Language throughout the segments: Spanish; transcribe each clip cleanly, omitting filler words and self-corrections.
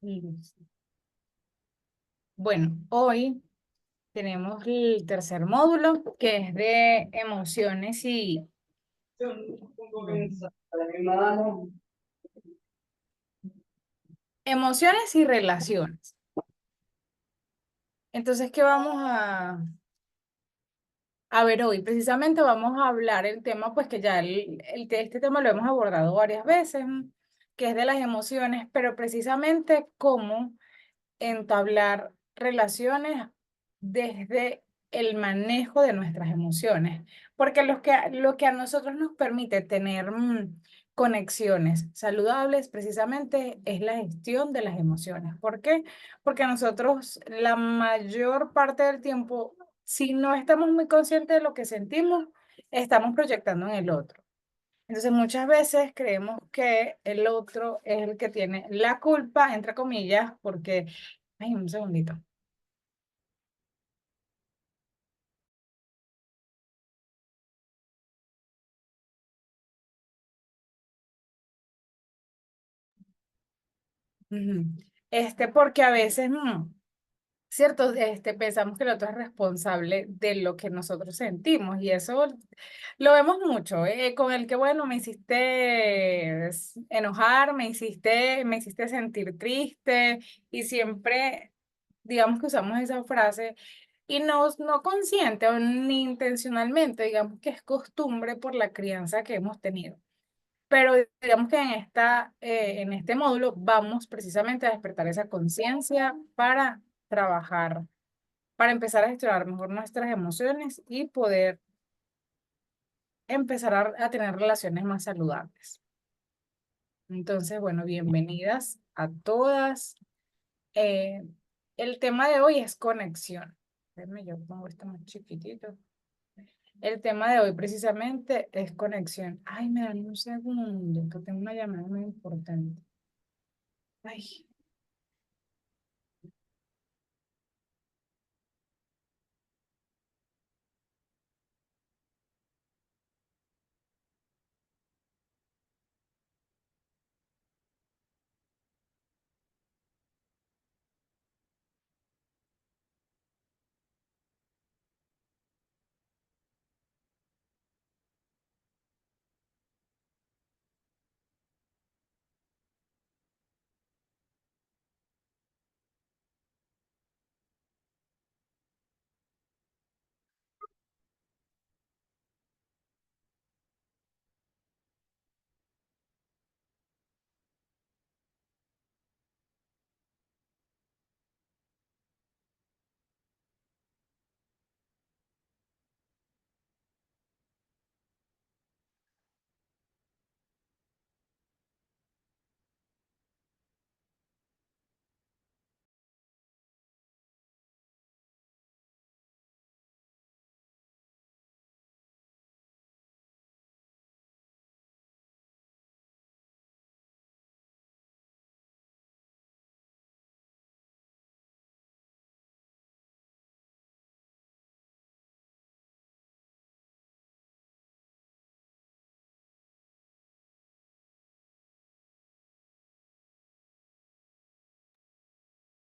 Listo. Bueno, hoy tenemos el tercer módulo que es de emociones y relaciones. Entonces, ¿qué vamos a ver hoy? Precisamente vamos a hablar el tema, pues que ya este tema lo hemos abordado varias veces, que es de las emociones, pero precisamente cómo entablar relaciones desde el manejo de nuestras emociones, porque lo que a nosotros nos permite tener conexiones saludables precisamente es la gestión de las emociones. ¿Por qué? Porque nosotros la mayor parte del tiempo, si no estamos muy conscientes de lo que sentimos, estamos proyectando en el otro. Entonces muchas veces creemos que el otro es el que tiene la culpa, entre comillas, porque, ay, un segundito. Ujú. Porque a veces, cierto, pensamos que el otro es responsable de lo que nosotros sentimos y eso lo vemos mucho, con el que, bueno, me hiciste enojar, me hiciste sentir triste y siempre, digamos que usamos esa frase y no consciente o ni intencionalmente, digamos que es costumbre por la crianza que hemos tenido. Pero digamos que en este módulo vamos precisamente a despertar esa conciencia para trabajar, para empezar a gestionar mejor nuestras emociones y poder empezar a tener relaciones más saludables. Entonces, bueno, bienvenidas a todas. Eh, el tema de hoy es conexión. Déjenme, yo pongo esto más chiquitito. El tema de hoy precisamente es conexión. Ay, me dan un segundo, que tengo una llamada muy importante. Ay,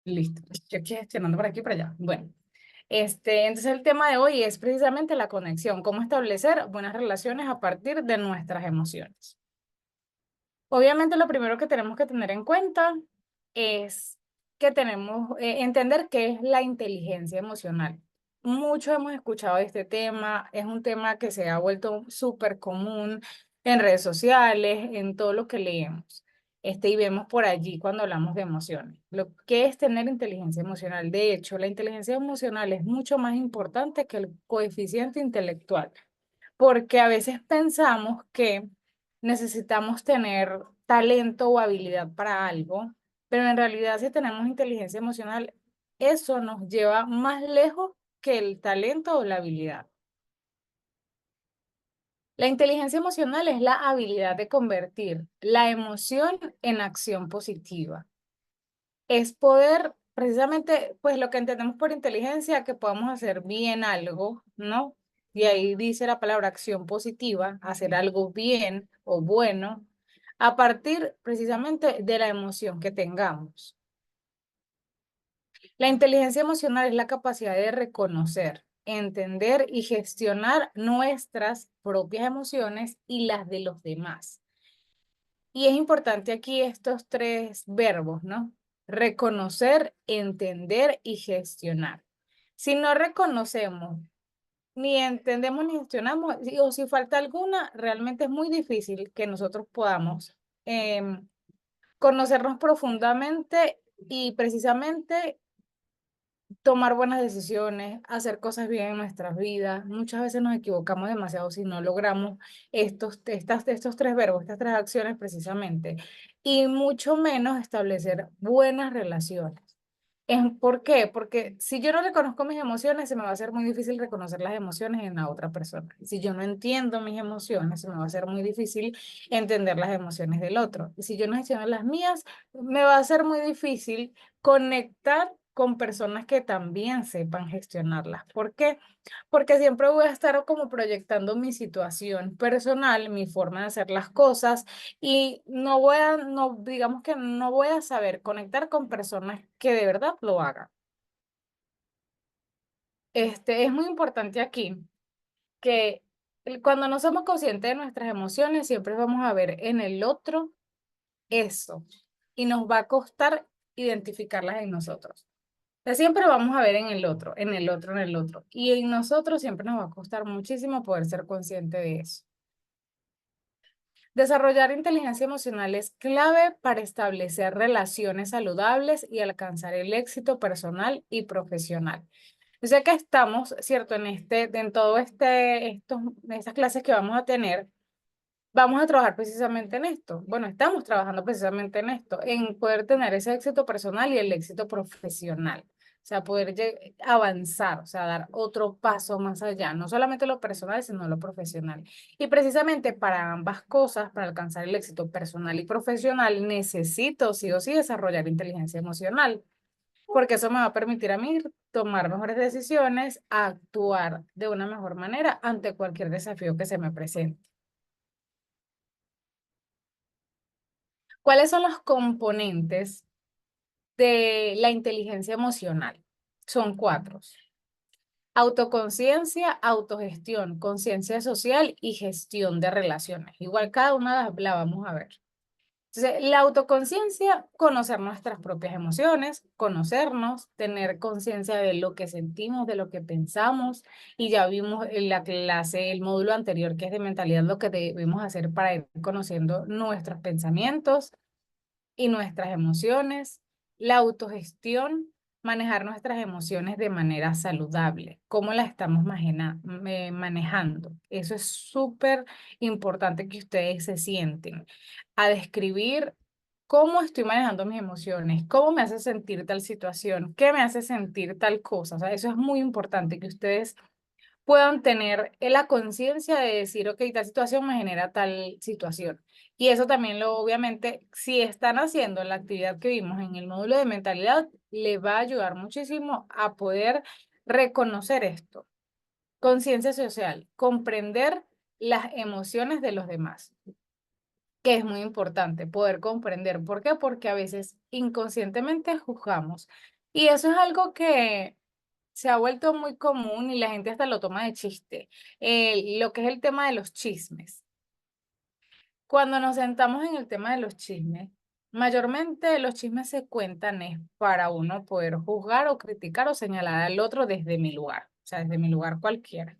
listo. Yo aquí gestionando por aquí y por allá. Bueno, entonces el tema de hoy es precisamente la conexión, cómo establecer buenas relaciones a partir de nuestras emociones. Obviamente lo primero que tenemos que tener en cuenta es que tenemos entender qué es la inteligencia emocional. Mucho hemos escuchado de este tema, es un tema que se ha vuelto súper común en redes sociales, en todo lo que leemos. Y vemos por allí cuando hablamos de emociones. Lo que es tener inteligencia emocional. De hecho, la inteligencia emocional es mucho más importante que el coeficiente intelectual porque a veces pensamos que necesitamos tener talento o habilidad para algo, pero en realidad si tenemos inteligencia emocional, eso nos lleva más lejos que el talento o la habilidad. La inteligencia emocional es la habilidad de convertir la emoción en acción positiva. Es poder, precisamente, pues lo que entendemos por inteligencia, que podamos hacer bien algo, ¿no? Y ahí dice la palabra acción positiva, hacer algo bien o bueno, a partir precisamente de la emoción que tengamos. La inteligencia emocional es la capacidad de reconocer, entender y gestionar nuestras propias emociones y las de los demás. Y es importante aquí estos tres verbos, ¿no? Reconocer, entender y gestionar. Si no reconocemos, ni entendemos ni gestionamos, o si falta alguna, realmente es muy difícil que nosotros podamos conocernos profundamente y precisamente tomar buenas decisiones, hacer cosas bien en nuestras vidas. Muchas veces nos equivocamos demasiado si no logramos estos tres verbos, estas tres acciones precisamente, y mucho menos establecer buenas relaciones. ¿Por qué? Porque si yo no reconozco mis emociones, se me va a hacer muy difícil reconocer las emociones en la otra persona. Si yo no entiendo mis emociones, se me va a hacer muy difícil entender las emociones del otro. Y si yo no gestiono las mías, me va a ser muy difícil conectar con personas que también sepan gestionarlas. ¿Por qué? Porque siempre voy a estar como proyectando mi situación personal, mi forma de hacer las cosas y no, digamos que no voy a saber conectar con personas que de verdad lo hagan. Es muy importante aquí que cuando no somos conscientes de nuestras emociones, siempre vamos a ver en el otro eso y nos va a costar identificarlas en nosotros. O sea, siempre vamos a ver en el otro, en el otro, en el otro. Y en nosotros siempre nos va a costar muchísimo poder ser consciente de eso. Desarrollar inteligencia emocional es clave para establecer relaciones saludables y alcanzar el éxito personal y profesional. O sea que estamos, ¿cierto? En todo estas clases que vamos a tener, vamos a trabajar precisamente en esto. Bueno, estamos trabajando precisamente en esto, en poder tener ese éxito personal y el éxito profesional. O sea, poder avanzar, o sea, dar otro paso más allá, no solamente lo personal, sino lo profesional. Y precisamente para ambas cosas, para alcanzar el éxito personal y profesional, necesito sí o sí desarrollar inteligencia emocional, porque eso me va a permitir a mí tomar mejores decisiones, actuar de una mejor manera ante cualquier desafío que se me presente. ¿Cuáles son los componentes de la inteligencia emocional? Son cuatro: autoconciencia, autogestión, conciencia social y gestión de relaciones. Igual cada una la vamos a ver. Entonces, la autoconciencia, conocer nuestras propias emociones, conocernos, tener conciencia de lo que sentimos, de lo que pensamos, y ya vimos en la clase, el módulo anterior, que es de mentalidad, lo que debemos hacer para ir conociendo nuestros pensamientos y nuestras emociones, la autogestión, manejar nuestras emociones de manera saludable, cómo las estamos manejando. Eso es súper importante que ustedes se sienten a describir cómo estoy manejando mis emociones, cómo me hace sentir tal situación, qué me hace sentir tal cosa. O sea, eso es muy importante que ustedes puedan tener la conciencia de decir, ok, tal situación me genera tal situación. Y eso también obviamente, si están haciendo la actividad que vimos en el módulo de mentalidad, le va a ayudar muchísimo a poder reconocer esto. Conciencia social, comprender las emociones de los demás, que es muy importante poder comprender. ¿Por qué? Porque a veces inconscientemente juzgamos. Y eso es algo que se ha vuelto muy común y la gente hasta lo toma de chiste. Lo que es el tema de los chismes. Cuando nos sentamos en el tema de los chismes, mayormente los chismes se cuentan es para uno poder juzgar o criticar o señalar al otro desde mi lugar, o sea, desde mi lugar cualquiera.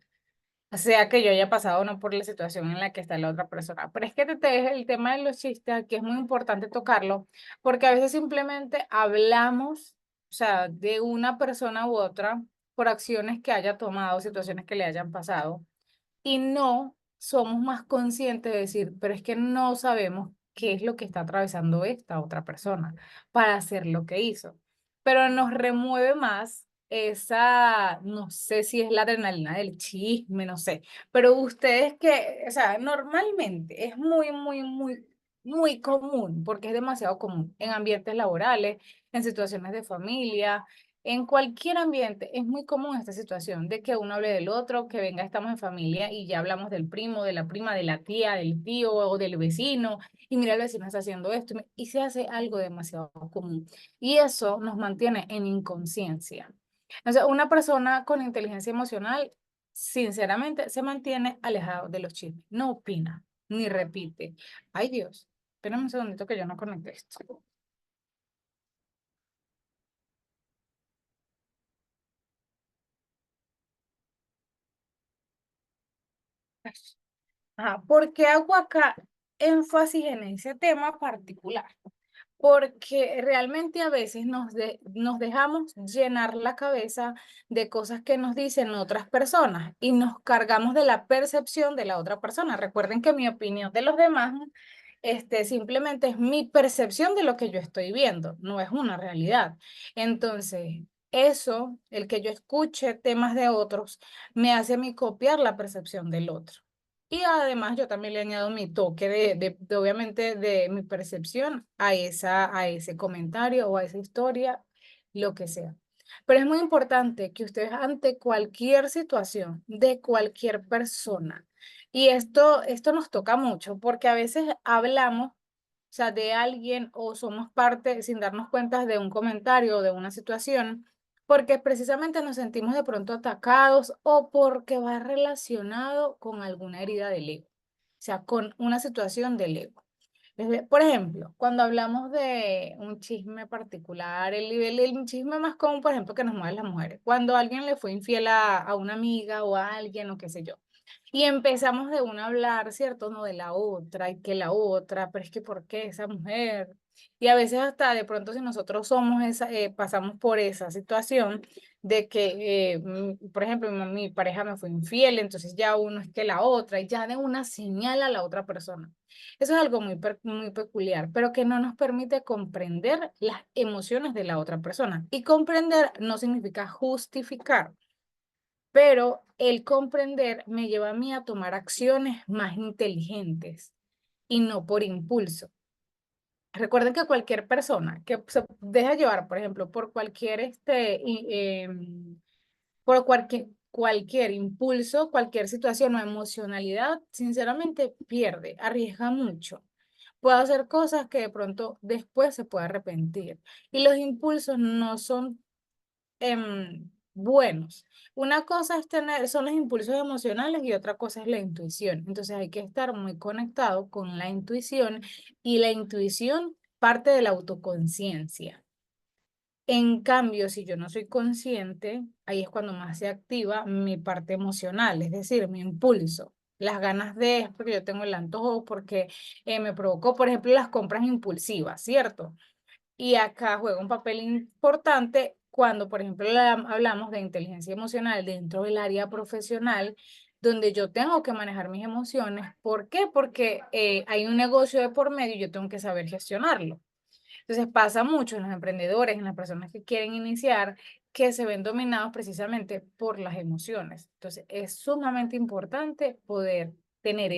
O sea que yo haya pasado o no por la situación en la que está la otra persona. Pero es que el tema de los chistes aquí es muy importante tocarlo, porque a veces simplemente hablamos, o sea, de una persona u otra por acciones que haya tomado, situaciones que le hayan pasado, y no somos más conscientes de decir, pero es que no sabemos qué es lo que está atravesando esta otra persona para hacer lo que hizo. Pero nos remueve más esa, no sé si es la adrenalina del chisme, no sé, pero ustedes que, o sea, normalmente es muy común, porque es demasiado común en ambientes laborales, en situaciones de familia, En cualquier ambiente es muy común esta situación de que uno hable del otro, que venga, estamos en familia y ya hablamos del primo, de la prima, de la tía, del tío o del vecino, y mira, el vecino está haciendo esto, y se hace algo demasiado común. Y eso nos mantiene en inconsciencia. O sea, una persona con inteligencia emocional, sinceramente, se mantiene alejado de los chismes, no opina, ni repite. Ay Dios, espérame un segundito que yo no conecté esto. Ajá, ¿por qué hago acá énfasis en ese tema particular? Porque realmente a veces nos dejamos llenar la cabeza de cosas que nos dicen otras personas y nos cargamos de la percepción de la otra persona. Recuerden que mi opinión de los demás, simplemente es mi percepción de lo que yo estoy viendo, no es una realidad. Entonces, eso, el que yo escuche temas de otros, me hace a mí copiar la percepción del otro. Y además yo también le añado mi toque obviamente de mi percepción a ese comentario o a esa historia, lo que sea. Pero es muy importante que ustedes ante cualquier situación de cualquier persona, y esto nos toca mucho porque a veces hablamos, o sea, de alguien o somos parte sin darnos cuenta de un comentario o de una situación, porque precisamente nos sentimos de pronto atacados o porque va relacionado con alguna herida del ego, o sea, con una situación del ego. Por ejemplo, cuando hablamos de un chisme particular, el chisme más común, por ejemplo, que nos mueve las mujeres, cuando alguien le fue infiel a una amiga o a alguien o qué sé yo, y empezamos de una a hablar, ¿cierto? No de la otra, y que la otra, pero es que ¿por qué esa mujer? Y a veces hasta de pronto si nosotros somos esa, pasamos por esa situación de que, por ejemplo, mi pareja me fue infiel, entonces ya uno es que la otra, y ya de una señal a la otra persona. Eso es algo muy peculiar, pero que no nos permite comprender las emociones de la otra persona. Y comprender no significa justificar, pero el comprender me lleva a mí a tomar acciones más inteligentes y no por impulso. Recuerden que cualquier persona que se deja llevar, por ejemplo, por cualquier por cualquier impulso, cualquier situación o emocionalidad, sinceramente pierde, arriesga mucho. Puede hacer cosas que de pronto después se puede arrepentir. Y los impulsos no son buenos. Una cosa es son los impulsos emocionales y otra cosa es la intuición. Entonces hay que estar muy conectado con la intuición, y la intuición parte de la autoconciencia. En cambio, si yo no soy consciente, ahí es cuando más se activa mi parte emocional, es decir, mi impulso. Las ganas de, es porque yo tengo el antojo, porque me provocó, por ejemplo, las compras impulsivas, ¿cierto? Y acá juega un papel importante cuando, por ejemplo, hablamos de inteligencia emocional dentro del área profesional, donde yo tengo que manejar mis emociones. ¿Por qué? Porque hay un negocio de por medio y yo tengo que saber gestionarlo. Entonces pasa mucho en los emprendedores, en las personas que quieren iniciar, que se ven dominados precisamente por las emociones. Entonces es sumamente importante poder tener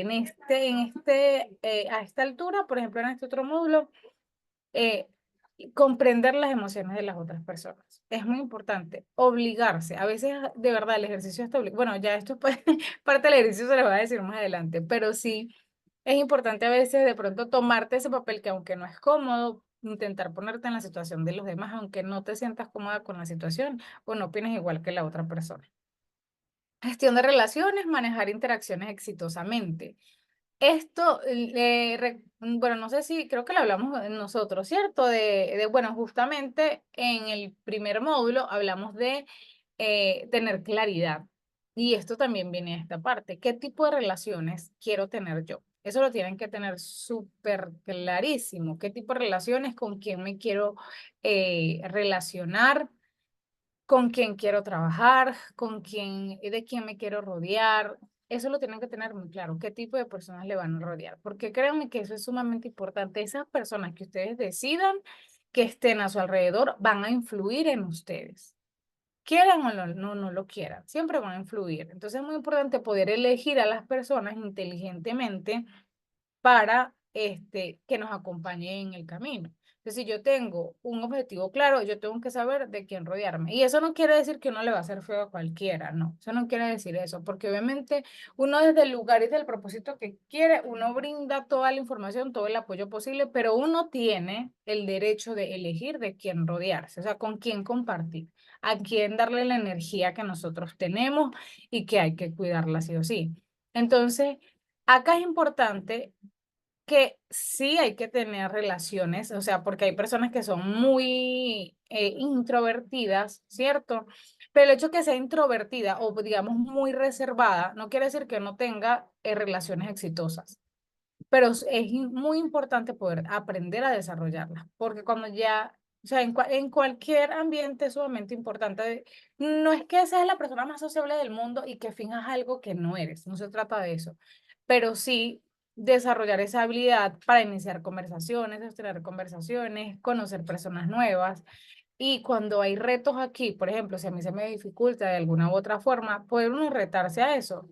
a esta altura, por ejemplo, en este otro módulo, eh, comprender las emociones de las otras personas. Es muy importante obligarse. A veces, de verdad, el ejercicio está obligado. Bueno, ya esto es parte del ejercicio, se lo voy a decir más adelante, pero sí es importante a veces de pronto tomarte ese papel que aunque no es cómodo, intentar ponerte en la situación de los demás, aunque no te sientas cómoda con la situación o no opines igual que la otra persona. Gestión de relaciones, manejar interacciones exitosamente. Esto, bueno, no sé si, creo que lo hablamos nosotros, ¿cierto? Bueno, justamente en el primer módulo hablamos de tener claridad. Y esto también viene a esta parte. ¿Qué tipo de relaciones quiero tener yo? Eso lo tienen que tener súper clarísimo. ¿Qué tipo de relaciones? ¿Con quién me quiero relacionar? ¿Con quién quiero trabajar? ¿De quién me quiero rodear? Eso lo tienen que tener muy claro, qué tipo de personas le van a rodear, porque créanme que eso es sumamente importante. Esas personas que ustedes decidan que estén a su alrededor van a influir en ustedes. Quieran o no lo quieran, siempre van a influir. Entonces es muy importante poder elegir a las personas inteligentemente para que nos acompañen en el camino. Entonces, si yo tengo un objetivo claro, yo tengo que saber de quién rodearme. Y eso no quiere decir que uno le va a hacer feo a cualquiera, no. Eso no quiere decir eso, porque obviamente uno desde el lugar y del propósito que quiere, uno brinda toda la información, todo el apoyo posible, pero uno tiene el derecho de elegir de quién rodearse, o sea, con quién compartir, a quién darle la energía que nosotros tenemos y que hay que cuidarla sí o sí. Entonces, acá es importante que sí hay que tener relaciones, o sea, porque hay personas que son muy introvertidas, ¿cierto? Pero el hecho que sea introvertida o digamos muy reservada no quiere decir que no tenga relaciones exitosas, pero muy importante poder aprender a desarrollarlas, porque cuando ya, o sea, en cualquier ambiente es sumamente importante. No es que seas la persona más sociable del mundo y que finjas algo que no eres, no se trata de eso, pero sí desarrollar esa habilidad para iniciar conversaciones, sostener conversaciones, conocer personas nuevas. Y cuando hay retos aquí, por ejemplo, si a mí se me dificulta de alguna u otra forma, puede uno retarse a eso.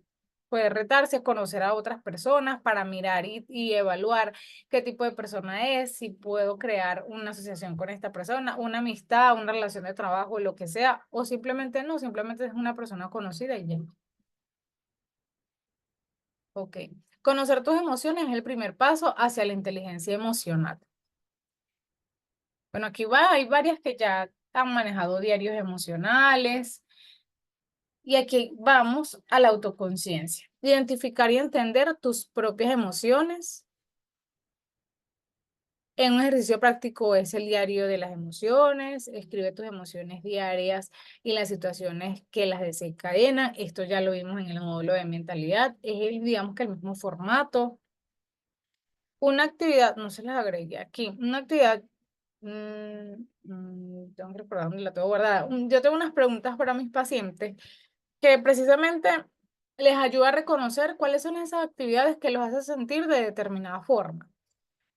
Puede retarse a conocer a otras personas para mirar y evaluar qué tipo de persona es, si puedo crear una asociación con esta persona, una amistad, una relación de trabajo, lo que sea, o simplemente no, simplemente es una persona conocida y ya. Ok. Conocer tus emociones es el primer paso hacia la inteligencia emocional. Bueno, aquí va, hay varias que ya han manejado diarios emocionales. Y aquí vamos a la autoconciencia. Identificar y entender tus propias emociones. En un ejercicio práctico es el diario de las emociones. Escribe tus emociones diarias y las situaciones que las desencadenan. Esto ya lo vimos en el módulo de mentalidad. Es digamos que el mismo formato. Una actividad, no se las agregué aquí, una actividad, tengo que recordar dónde la tengo guardada. Yo tengo unas preguntas para mis pacientes que precisamente les ayuda a reconocer cuáles son esas actividades que los hace sentir de determinada forma.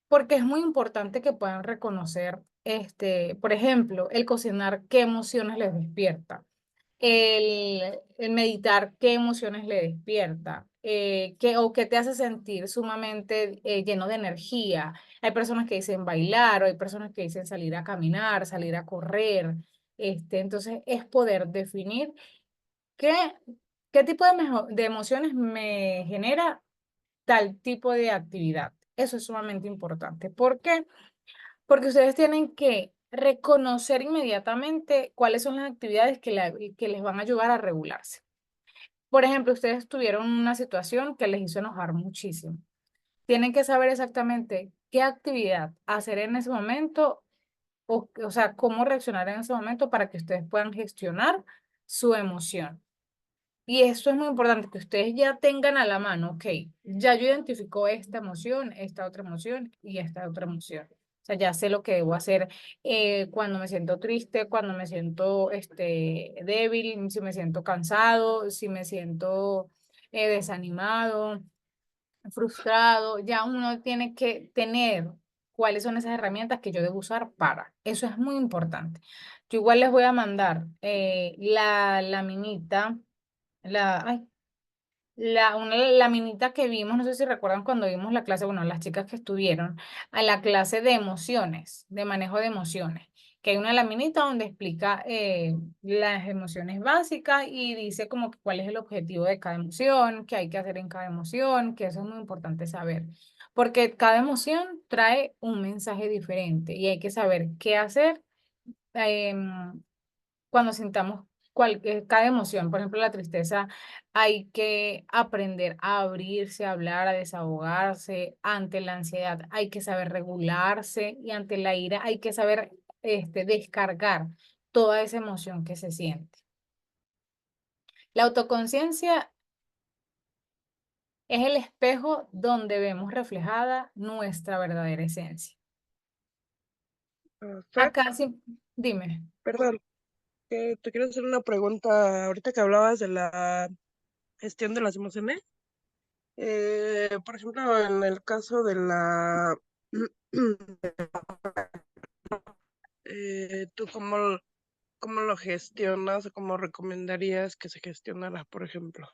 Porque es muy importante que puedan reconocer, por ejemplo, el cocinar, qué emociones les despierta, el meditar, qué emociones le despierta, o qué te hace sentir sumamente lleno de energía. Hay personas que dicen bailar, o hay personas que dicen salir a caminar, salir a correr. Entonces, es poder definir ¿qué, qué tipo de emociones me genera tal tipo de actividad? Eso es sumamente importante. ¿Por qué? Porque ustedes tienen que reconocer inmediatamente cuáles son las actividades que les van a ayudar a regularse. Por ejemplo, ustedes tuvieron una situación que les hizo enojar muchísimo. Tienen que saber exactamente qué actividad hacer en ese momento, o sea, cómo reaccionar en ese momento para que ustedes puedan gestionar su emoción. Y eso es muy importante, que ustedes ya tengan a la mano, ok, ya yo identifico esta emoción, esta otra emoción y esta otra emoción. O sea, ya sé lo que debo hacer cuando me siento triste, cuando me siento débil, si me siento cansado, si me siento desanimado, frustrado. Ya uno tiene que tener cuáles son esas herramientas que yo debo usar para. Eso es muy importante. Yo igual les voy a mandar la laminita ay, una laminita que vimos, no sé si recuerdan cuando vimos la clase, bueno, las chicas que estuvieron, a la clase de emociones, de manejo de emociones, que hay una laminita donde explica las emociones básicas y dice como que cuál es el objetivo de cada emoción, qué hay que hacer en cada emoción, que eso es muy importante saber, porque cada emoción trae un mensaje diferente y hay que saber qué hacer. em, Cuando sintamos cada emoción, por ejemplo, la tristeza, hay que aprender a abrirse, a hablar, a desahogarse. Ante la ansiedad hay que saber regularse y ante la ira hay que saber descargar toda esa emoción que se siente. La autoconciencia es el espejo donde vemos reflejada nuestra verdadera esencia. Fer, Acá sí, dime. perdón, que te quiero hacer una pregunta. Ahorita que hablabas de la gestión de las emociones, por ejemplo, en el caso de ¿tú cómo lo gestionas o cómo recomendarías que se gestionara, por ejemplo?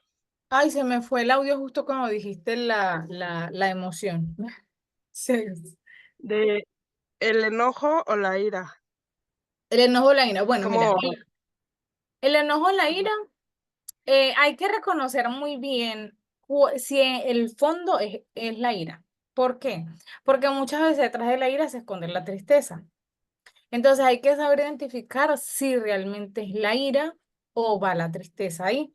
Ay, se me fue el audio justo cuando dijiste la emoción. Sí. ¿El enojo o la ira? El enojo o la ira. Bueno, mira, Como, el enojo o la ujú, ira, hay que reconocer muy bien si el fondo es la ira. ¿Por qué? Porque muchas veces detrás de la ira se esconde la tristeza. Entonces hay que saber identificar si realmente es la ira o va la tristeza ahí.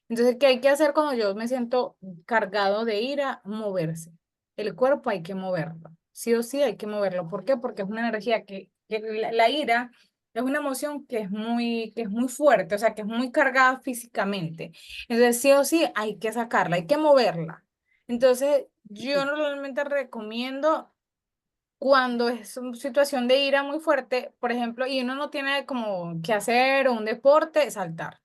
Entonces, ¿qué hay que hacer cuando yo me siento cargado de ira? Moverse. El cuerpo hay que moverlo. Sí o sí hay que moverlo. ¿Por qué? Porque es una energía que la ira es una emoción que es muy fuerte, o sea, que es muy cargada físicamente. Entonces, sí o sí hay que sacarla, hay que moverla. Entonces, yo normalmente recomiendo cuando es una situación de ira muy fuerte, por ejemplo, y uno no tiene como que hacer un deporte, saltar.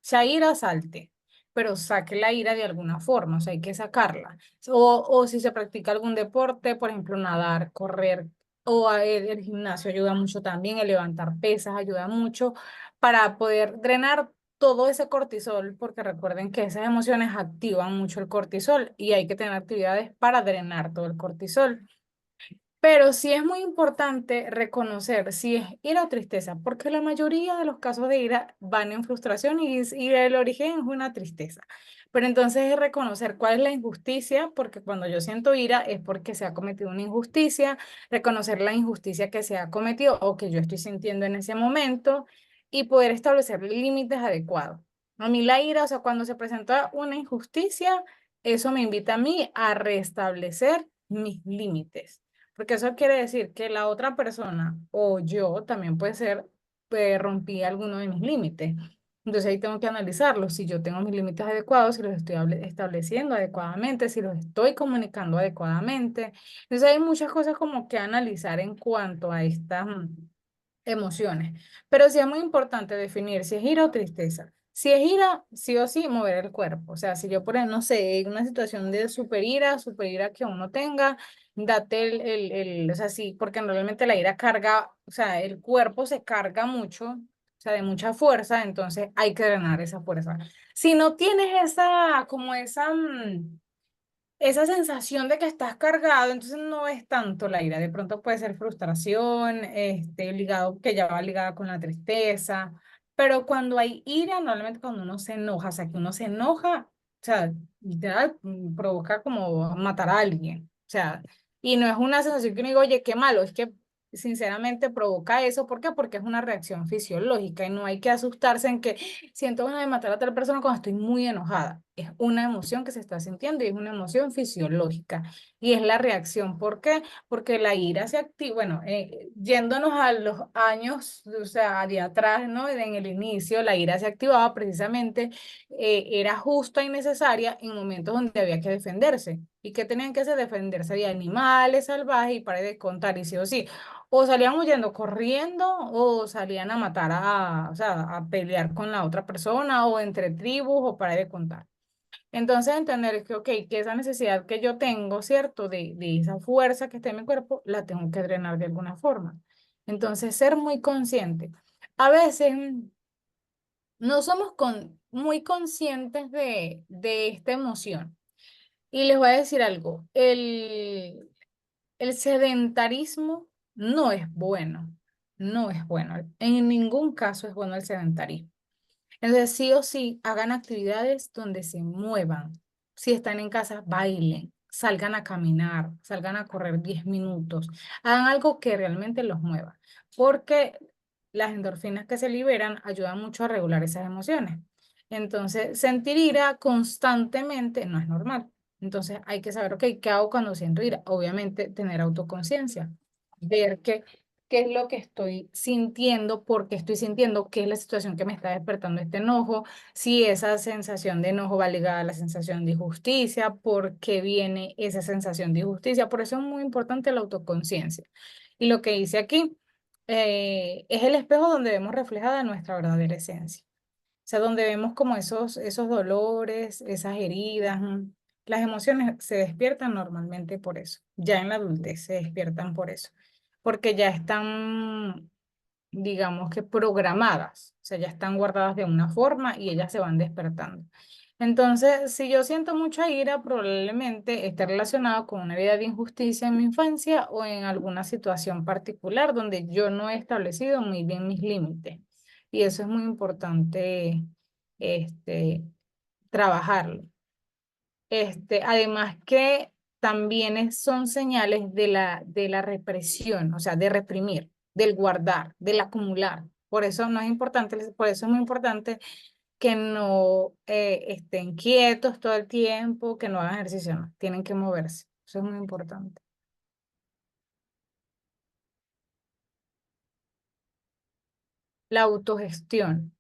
Sea ira, salte, pero saque la ira de alguna forma, o sea, hay que sacarla. O si se practica algún deporte, por ejemplo, nadar, correr, o el gimnasio ayuda mucho también, el levantar pesas ayuda mucho para poder drenar todo ese cortisol, porque recuerden que esas emociones activan mucho el cortisol y hay que tener actividades para drenar todo el cortisol. Pero sí es muy importante reconocer si es ira o tristeza, porque la mayoría de los casos de ira van en frustración y el origen es una tristeza. Pero entonces es reconocer cuál es la injusticia, porque cuando yo siento ira es porque se ha cometido una injusticia, reconocer la injusticia que se ha cometido o que yo estoy sintiendo en ese momento y poder establecer límites adecuados. A mí la ira, o sea, cuando se presenta una injusticia, eso me invita a mí a restablecer mis límites. Porque eso quiere decir que la otra persona o yo también puede ser, rompí alguno de mis límites. Entonces ahí tengo que analizarlo, si yo tengo mis límites adecuados, si los estoy estableciendo adecuadamente, si los estoy comunicando adecuadamente. Entonces hay muchas cosas como que analizar en cuanto a estas emociones. Pero sí es muy importante definir si es ira o tristeza. Si es ira, sí o sí, mover el cuerpo. O sea, si yo, por ejemplo, no sé, en una situación de super ira que uno tenga, date o sea, sí, porque normalmente la ira carga, o sea, el cuerpo se carga mucho, o sea, de mucha fuerza, entonces hay que drenar esa fuerza. Si no tienes esa, como esa sensación de que estás cargado, entonces no es tanto la ira, de pronto puede ser frustración, ligado, que ya va ligada con la tristeza, pero cuando hay ira, normalmente cuando uno se enoja, o sea, que uno se enoja, o sea, literal, provoca como matar a alguien, o sea, y no es una sensación que uno diga, oye, qué malo, es que sinceramente provoca eso, ¿por qué? Porque es una reacción fisiológica y no hay que asustarse en que siento ganas de matar a tal persona cuando estoy muy enojada. Es una emoción que se está sintiendo y es una emoción fisiológica. Y es la reacción. ¿Por qué? Porque la ira se activa, bueno, yéndonos a los años, o sea, de atrás, ¿no? En el inicio, la ira se activaba precisamente, era justa y necesaria en momentos donde había que defenderse. ¿Y qué tenían que hacer? Defenderse de animales salvajes y para de contar, y sí o sí o salían huyendo corriendo o salían a matar o sea, a pelear con la otra persona o entre tribus o para de contar. Entonces entender que, ok, que esa necesidad que yo tengo, ¿cierto? De esa fuerza que está en mi cuerpo, la tengo que drenar de alguna forma. Entonces ser muy consciente. A veces no somos muy conscientes de esta emoción. Y les voy a decir algo, el sedentarismo no es bueno, no es bueno. En ningún caso es bueno el sedentarismo. Entonces, sí o sí, hagan actividades donde se muevan. Si están en casa, bailen, salgan a caminar, salgan a correr 10 minutos. Hagan algo que realmente los mueva, porque las endorfinas que se liberan ayudan mucho a regular esas emociones. Entonces, sentir ira constantemente no es normal. Entonces, hay que saber, ok, ¿qué hago cuando siento ira? Obviamente, tener autoconciencia, ver qué es lo que estoy sintiendo, por qué estoy sintiendo, qué es la situación que me está despertando este enojo, si esa sensación de enojo va ligada a la sensación de injusticia, por qué viene esa sensación de injusticia. Por eso es muy importante la autoconciencia. Y lo que dice aquí es el espejo donde vemos reflejada nuestra verdadera esencia. O sea, donde vemos como esos dolores, esas heridas, las emociones se despiertan normalmente por eso. Ya en la adultez se despiertan por eso. Porque ya están, digamos que programadas. O sea, ya están guardadas de una forma y ellas se van despertando. Entonces, si yo siento mucha ira, probablemente esté relacionado con una vida de injusticia en mi infancia o en alguna situación particular donde yo no he establecido muy bien mis límites. Y eso es muy importante, este, trabajarlo. Además que también son señales de la represión, o sea, de reprimir, del guardar, del acumular. Por eso no es importante, por eso es muy importante que no estén quietos todo el tiempo, que no hagan ejercicio, no, tienen que moverse. Eso es muy importante. La autogestión.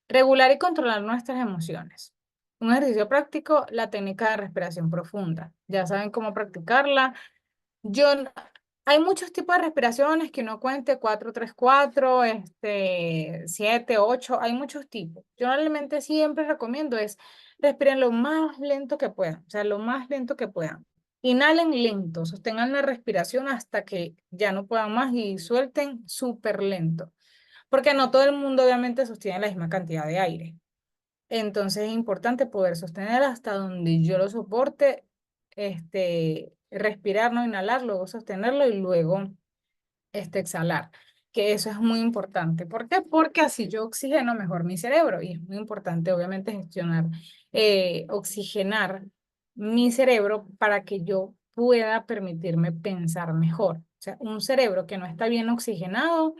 Regular y controlar nuestras emociones. Un ejercicio práctico, la técnica de respiración profunda. Ya saben cómo practicarla. Yo, n- Hay muchos tipos de respiraciones que uno cuente, 4-3-4, 7-8, hay muchos tipos. Yo realmente siempre recomiendo es respiren lo más lento que puedan, o sea, lo más lento que puedan. Inhalen lento, sostengan la respiración hasta que ya no puedan más y suelten súper lento, porque no todo el mundo obviamente sostiene la misma cantidad de aire. Entonces es importante poder sostener hasta donde yo lo soporte, respirar, no inhalar, luego sostenerlo y luego exhalar, que eso es muy importante. ¿Por qué? Porque así yo oxigeno mejor mi cerebro y es muy importante obviamente gestionar, oxigenar mi cerebro para que yo pueda permitirme pensar mejor. O sea, un cerebro que no está bien oxigenado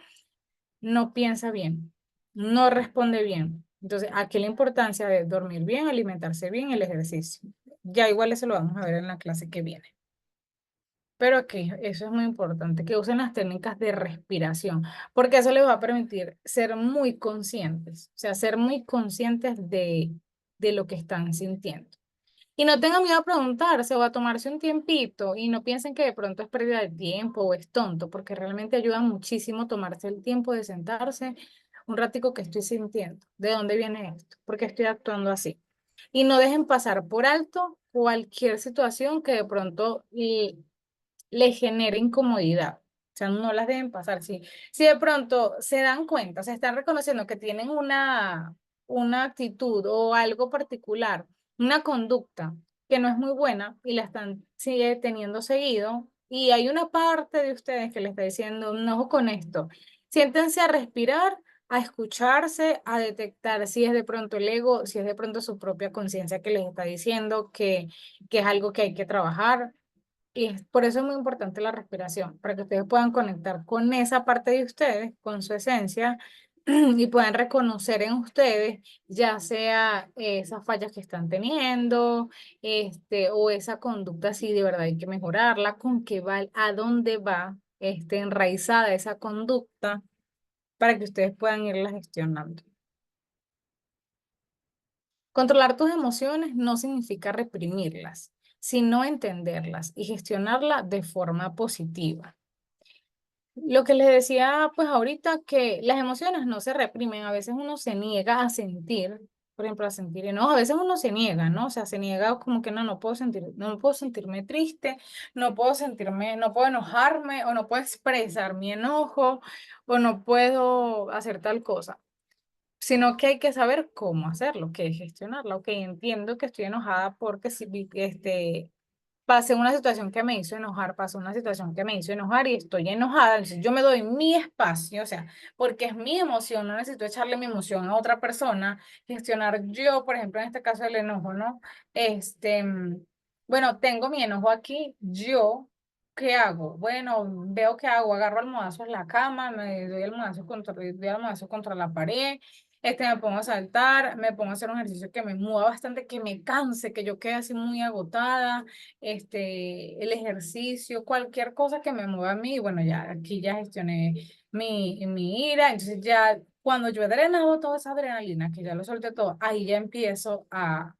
no piensa bien, no responde bien. Entonces, aquí la importancia de dormir bien, alimentarse bien, el ejercicio. Ya igual eso lo vamos a ver en la clase que viene. Pero aquí, eso es muy importante, que usen las técnicas de respiración, porque eso les va a permitir ser muy conscientes, o sea, ser muy conscientes de lo que están sintiendo. Y no tengan miedo a preguntarse o a tomarse un tiempito y no piensen que de pronto es pérdida de tiempo o es tonto, porque realmente ayuda muchísimo tomarse el tiempo de sentarse un ratico que estoy sintiendo. ¿De dónde viene esto? Porque estoy actuando así. Y no dejen pasar por alto cualquier situación que de pronto le genere incomodidad. O sea, no las deben pasar. Si de pronto se dan cuenta, se están reconociendo que tienen una actitud o algo particular, una conducta que no es muy buena y la están sigue teniendo seguido, y hay una parte de ustedes que le está diciendo, no ojo con esto, siéntense a respirar, a escucharse, a detectar si es de pronto el ego, si es de pronto su propia conciencia que les está diciendo que es algo que hay que trabajar, y por eso es muy importante la respiración, para que ustedes puedan conectar con esa parte de ustedes, con su esencia, y puedan reconocer en ustedes, ya sea esas fallas que están teniendo, o esa conducta, si de verdad hay que mejorarla, con qué va, a dónde va, enraizada esa conducta, para que ustedes puedan irla gestionando. Controlar tus emociones no significa reprimirlas, sino entenderlas y gestionarlas de forma positiva. Lo que les decía, pues ahorita, que las emociones no se reprimen, a veces uno se niega a sentir, por ejemplo, a sentir enojo, a veces uno se niega, ¿no? O sea, se niega como que no, no puedo sentir, no puedo sentirme triste, no puedo sentirme, no puedo enojarme, o no puedo expresar mi enojo, o no puedo hacer tal cosa, sino que hay que saber cómo hacerlo, que es gestionarlo. Ok, entiendo que estoy enojada porque si, pasé una situación que me hizo enojar, pasó una situación que me hizo enojar y estoy enojada, entonces yo me doy mi espacio, o sea, porque es mi emoción, no necesito echarle mi emoción a otra persona, gestionar yo, por ejemplo, en este caso el enojo, ¿no? Bueno, tengo mi enojo aquí, yo, ¿qué hago? Bueno, veo qué hago, agarro almohazos en la cama, me doy almohazos contra la pared, me pongo a saltar, me pongo a hacer un ejercicio que me mueva bastante, que me canse, que yo quede así muy agotada, el ejercicio, cualquier cosa que me mueva a mí, bueno, ya aquí ya gestioné mi ira, entonces ya cuando yo he drenado toda esa adrenalina, que ya lo solté todo, ahí ya empiezo a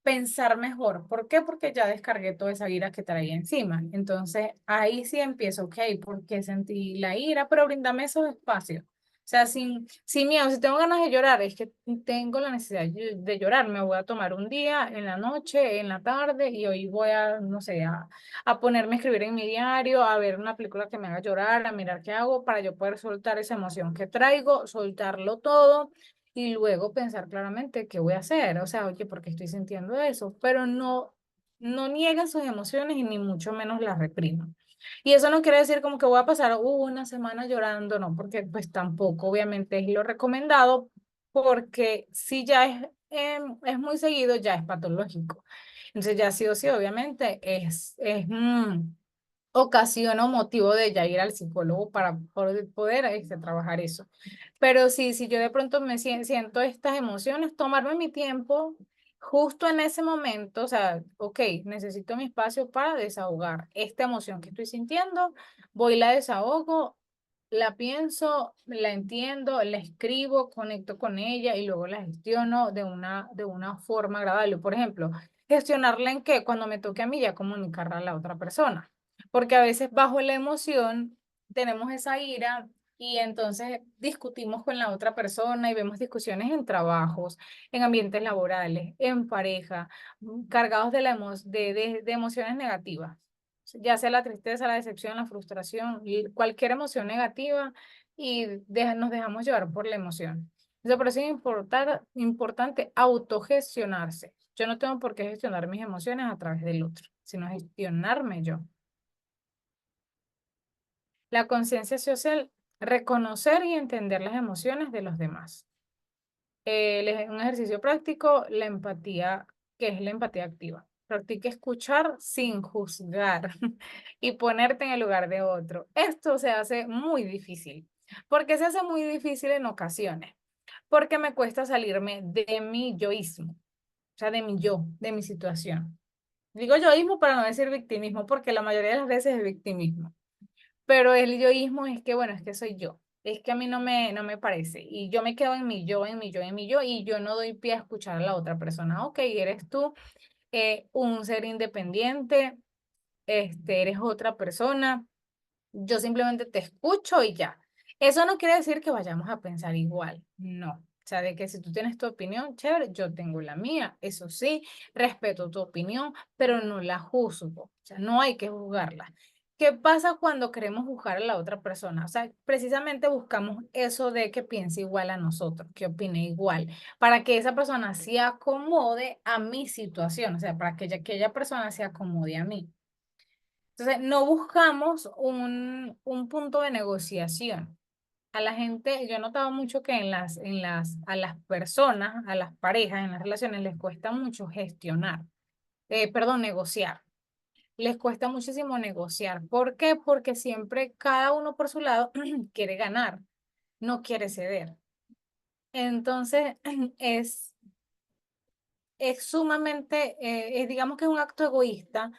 pensar mejor. ¿Por qué? Porque ya descargué toda esa ira que traía encima. Entonces ahí sí empiezo, ok, porque sentí la ira, pero brindame esos espacios. O sea, sin miedo, si tengo ganas de llorar, es que tengo la necesidad de llorar, me voy a tomar un día en la noche, en la tarde, y hoy voy a, no sé, a ponerme a escribir en mi diario, a ver una película que me haga llorar, a mirar qué hago para yo poder soltar esa emoción que traigo, soltarlo todo y luego pensar claramente qué voy a hacer. O sea, oye, ¿por qué estoy sintiendo eso? Pero no nieguen sus emociones y ni mucho menos las repriman. Y eso no quiere decir como que voy a pasar una semana llorando, no, porque pues tampoco obviamente es lo recomendado, porque si ya es muy seguido, ya es patológico. Entonces ya sí o sí, obviamente es ocasión o motivo de ya ir al psicólogo para poder trabajar eso. Pero sí, si yo de pronto siento estas emociones, tomarme mi tiempo justo en ese momento, o sea, ok, necesito mi espacio para desahogar esta emoción que estoy sintiendo, voy y la desahogo, la pienso, la entiendo, la escribo, conecto con ella y luego la gestiono de una forma agradable. Por ejemplo, gestionarla en que cuando me toque a mí ya comunicarla a la otra persona. Porque a veces bajo la emoción tenemos esa ira y entonces discutimos con la otra persona y vemos discusiones en trabajos, en ambientes laborales, en pareja, cargados de emociones negativas, ya sea la tristeza, la decepción, la frustración, y cualquier emoción negativa y nos dejamos llevar por la emoción. Entonces, por eso es importante autogestionarse. Yo no tengo por qué gestionar mis emociones a través del otro, sino gestionarme yo. La conciencia social, reconocer y entender las emociones de los demás. Un ejercicio práctico, la empatía, que es la empatía activa. Practica escuchar sin juzgar y ponerte en el lugar de otro. Esto se hace muy difícil. ¿Por qué se hace muy difícil en ocasiones? Porque me cuesta salirme de mi yoísmo, o sea, de mi yo, de mi situación. Digo yoísmo para no decir victimismo, porque la mayoría de las veces es victimismo. Pero el yoísmo es que, bueno, es que soy yo. Es que a mí no me parece. Y yo me quedo en mi yo, en mi yo, en mi yo, y yo no doy pie a escuchar a la otra persona. Ok, eres tú, un ser independiente, eres otra persona. Yo simplemente te escucho y ya. Eso no quiere decir que vayamos a pensar igual. No. O sea, de que si tú tienes tu opinión, chévere, yo tengo la mía. Eso sí, respeto tu opinión, pero no la juzgo. O sea, no hay que juzgarla. ¿Qué pasa cuando queremos juzgar a la otra persona? O sea, precisamente buscamos eso de que piense igual a nosotros, que opine igual, para que esa persona se acomode a mi situación, o sea, para que aquella persona se acomode a mí. Entonces, no buscamos un punto de negociación. A la gente, yo he notado mucho que a las personas, a las parejas, en las relaciones, les cuesta mucho gestionar, perdón, negociar. Les cuesta muchísimo negociar. ¿Por qué? Porque siempre cada uno por su lado quiere ganar, no quiere ceder. Entonces, es sumamente, digamos que es un acto egoísta,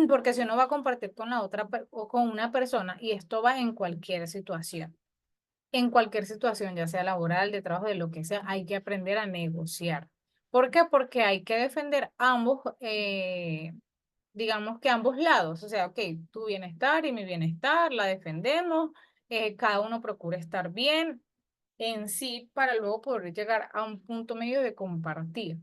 porque si uno va a compartir con la otra o con una persona, y esto va en cualquier situación, ya sea laboral, de trabajo, de lo que sea, hay que aprender a negociar. ¿Por qué? Porque hay que defender ambos, digamos que ambos lados, o sea, ok, tu bienestar y mi bienestar, la defendemos, cada uno procura estar bien en sí para luego poder llegar a un punto medio de compartir.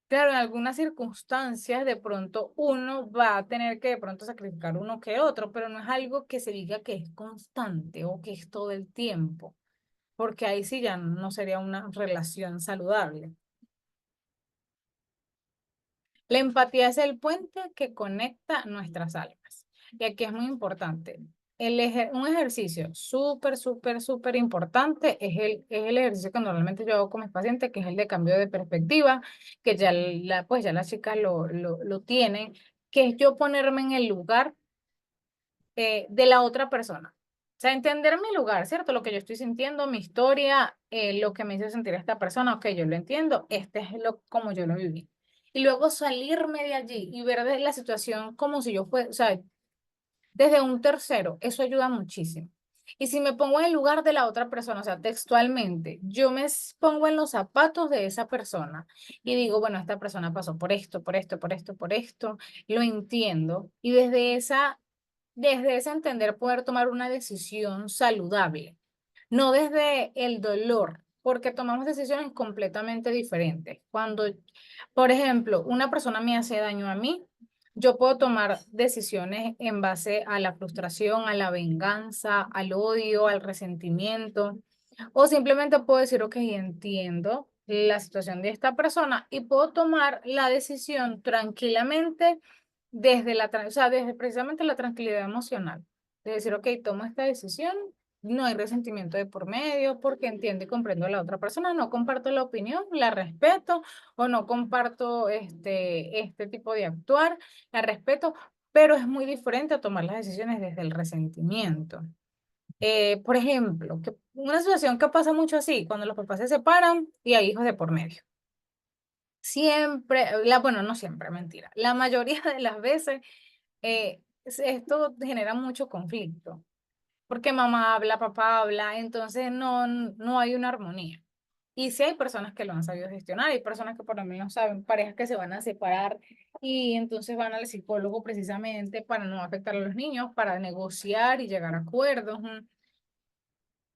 Claro, en algunas circunstancias de pronto uno va a tener que de pronto sacrificar uno que otro, pero no es algo que se diga que es constante o que es todo el tiempo, porque ahí sí ya no sería una relación saludable. La empatía es el puente que conecta nuestras almas. Y aquí es muy importante. Un ejercicio súper, súper, súper importante es el ejercicio que normalmente yo hago con mis pacientes, que es el de cambio de perspectiva, que ya, pues ya las chicas lo tienen, que es yo ponerme en el lugar de la otra persona. O sea, entender mi lugar, ¿cierto? Lo que yo estoy sintiendo, mi historia, lo que me hizo sentir esta persona, ok, yo lo entiendo, este es como yo lo viví. Y luego salirme de allí y ver de la situación como si yo fuera, o sea, desde un tercero, eso ayuda muchísimo. Y si me pongo en el lugar de la otra persona, o sea, textualmente, yo pongo en los zapatos de esa persona y digo, bueno, esta persona pasó por esto, por esto, por esto, por esto, lo entiendo. Y desde ese entender poder tomar una decisión saludable, no desde el dolor, porque tomamos decisiones completamente diferentes. Cuando, por ejemplo, una persona me hace daño a mí, yo puedo tomar decisiones en base a la frustración, a la venganza, al odio, al resentimiento. O simplemente puedo decir, ok, entiendo la situación de esta persona y puedo tomar la decisión tranquilamente desde o sea, desde precisamente la tranquilidad emocional. De decir, ok, tomo esta decisión, no hay resentimiento de por medio porque entiendo y comprendo a la otra persona, no comparto la opinión, la respeto o no comparto este tipo de actuar, la respeto, pero es muy diferente a tomar las decisiones desde el resentimiento. Por ejemplo, una situación que pasa mucho así, cuando los papás se separan y hay hijos de por medio. Siempre, bueno, no siempre, mentira. La mayoría de las veces esto genera mucho conflicto, porque mamá habla, papá habla, entonces no hay una armonía. Y sí hay personas que lo han sabido gestionar, hay personas que por lo menos saben, parejas que se van a separar y entonces van al psicólogo precisamente para no afectar a los niños, para negociar y llegar a acuerdos.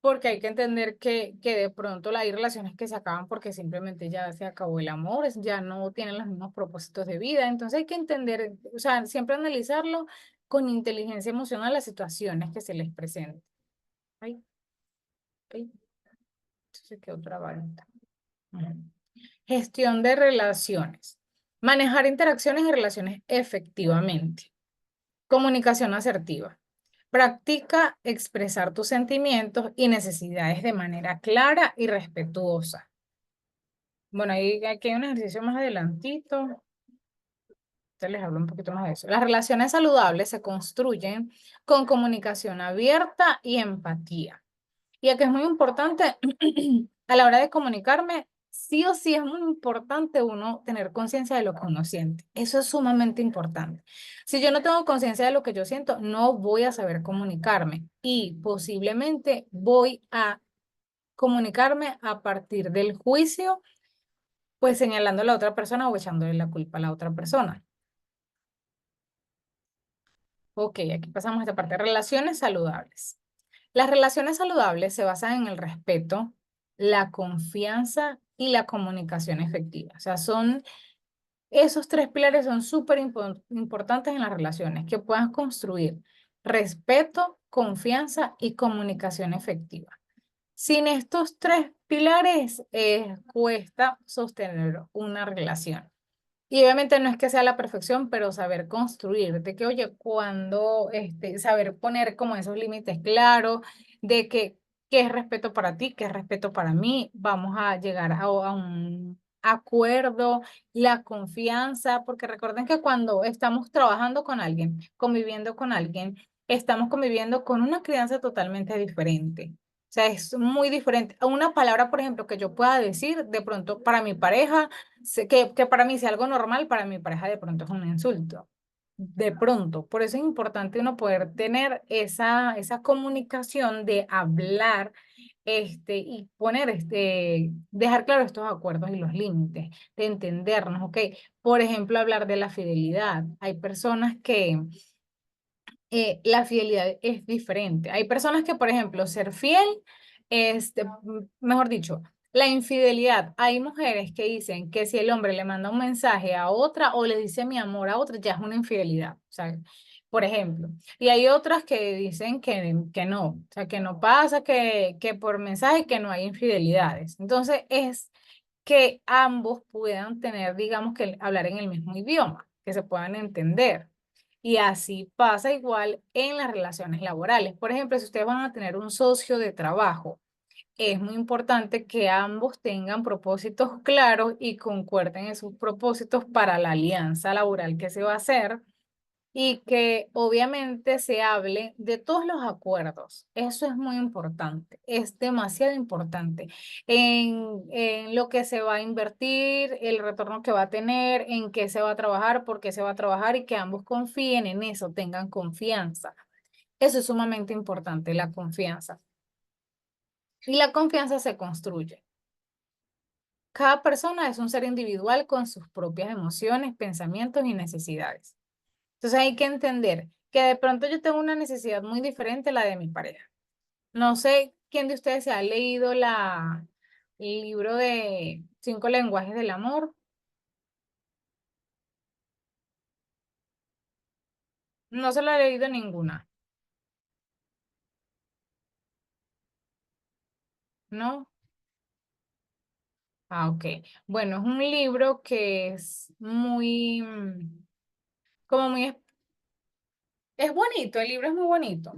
Porque hay que entender que de pronto hay relaciones que se acaban porque simplemente ya se acabó el amor, ya no tienen los mismos propósitos de vida. Entonces hay que entender, o sea, siempre analizarlo con inteligencia emocional las situaciones que se les presenten. Ay, ay, se quedó trabada. Ujú. Gestión de relaciones. Manejar interacciones y relaciones efectivamente. Comunicación asertiva. Practica expresar tus sentimientos y necesidades de manera clara y respetuosa. Bueno, aquí hay un ejercicio más adelantito. Te les hablo un poquito más de eso. Las relaciones saludables se construyen con comunicación abierta y empatía. Y aquí es muy importante, a la hora de comunicarme, sí o sí es muy importante uno tener conciencia de lo que uno siente. Eso es sumamente importante. Si yo no tengo conciencia de lo que yo siento, no voy a saber comunicarme y posiblemente voy a comunicarme a partir del juicio, pues señalando a la otra persona o echándole la culpa a la otra persona. Ok, aquí pasamos a esta parte. Relaciones saludables. Las relaciones saludables se basan en el respeto, la confianza y la comunicación efectiva. O sea, esos tres pilares son súper importantes en las relaciones, que puedan construir respeto, confianza y comunicación efectiva. Sin estos tres pilares, cuesta sostener una relación. Y obviamente no es que sea la perfección, pero saber construir, de que, oye, cuando, saber poner como esos límites claros, de que, qué es respeto para ti, qué es respeto para mí, vamos a llegar a un acuerdo, la confianza, porque recuerden que cuando estamos trabajando con alguien, conviviendo con alguien, estamos conviviendo con una crianza totalmente diferente. O sea, es muy diferente. Una palabra, por ejemplo, que yo pueda decir de pronto para mi pareja que para mí sea algo normal, para mi pareja de pronto es un insulto. De pronto, por eso es importante uno poder tener esa comunicación de hablar y poner, dejar claro estos acuerdos y los límites, de entendernos, ¿ok? Por ejemplo, hablar de la fidelidad. Hay personas que la fidelidad es diferente. Hay personas que, por ejemplo, ser fiel, mejor dicho, la infidelidad. Hay mujeres que dicen que si el hombre le manda un mensaje a otra o le dice mi amor a otra, ya es una infidelidad. O sea, por ejemplo. Y hay otras que dicen que no, o sea, que no pasa, que por mensaje que no hay infidelidades. Entonces, es que ambos puedan tener, digamos, que hablar en el mismo idioma, que se puedan entender. Y así pasa igual en las relaciones laborales. Por ejemplo, si ustedes van a tener un socio de trabajo, es muy importante que ambos tengan propósitos claros y concuerden en sus propósitos para la alianza laboral que se va a hacer y que obviamente se hable de todos los acuerdos. Eso es muy importante, es demasiado importante en lo que se va a invertir, el retorno que va a tener, en qué se va a trabajar, por qué se va a trabajar y que ambos confíen en eso, tengan confianza. Eso es sumamente importante, la confianza. Y la confianza se construye. Cada persona es un ser individual con sus propias emociones, pensamientos y necesidades. Entonces hay que entender que de pronto yo tengo una necesidad muy diferente a la de mi pareja. No sé quién de ustedes se ha leído el libro de Cinco lenguajes del amor. No se lo ha leído ninguna. ¿no? Ah, ok. Bueno, es un libro que es muy, como muy, es bonito, el libro es muy bonito.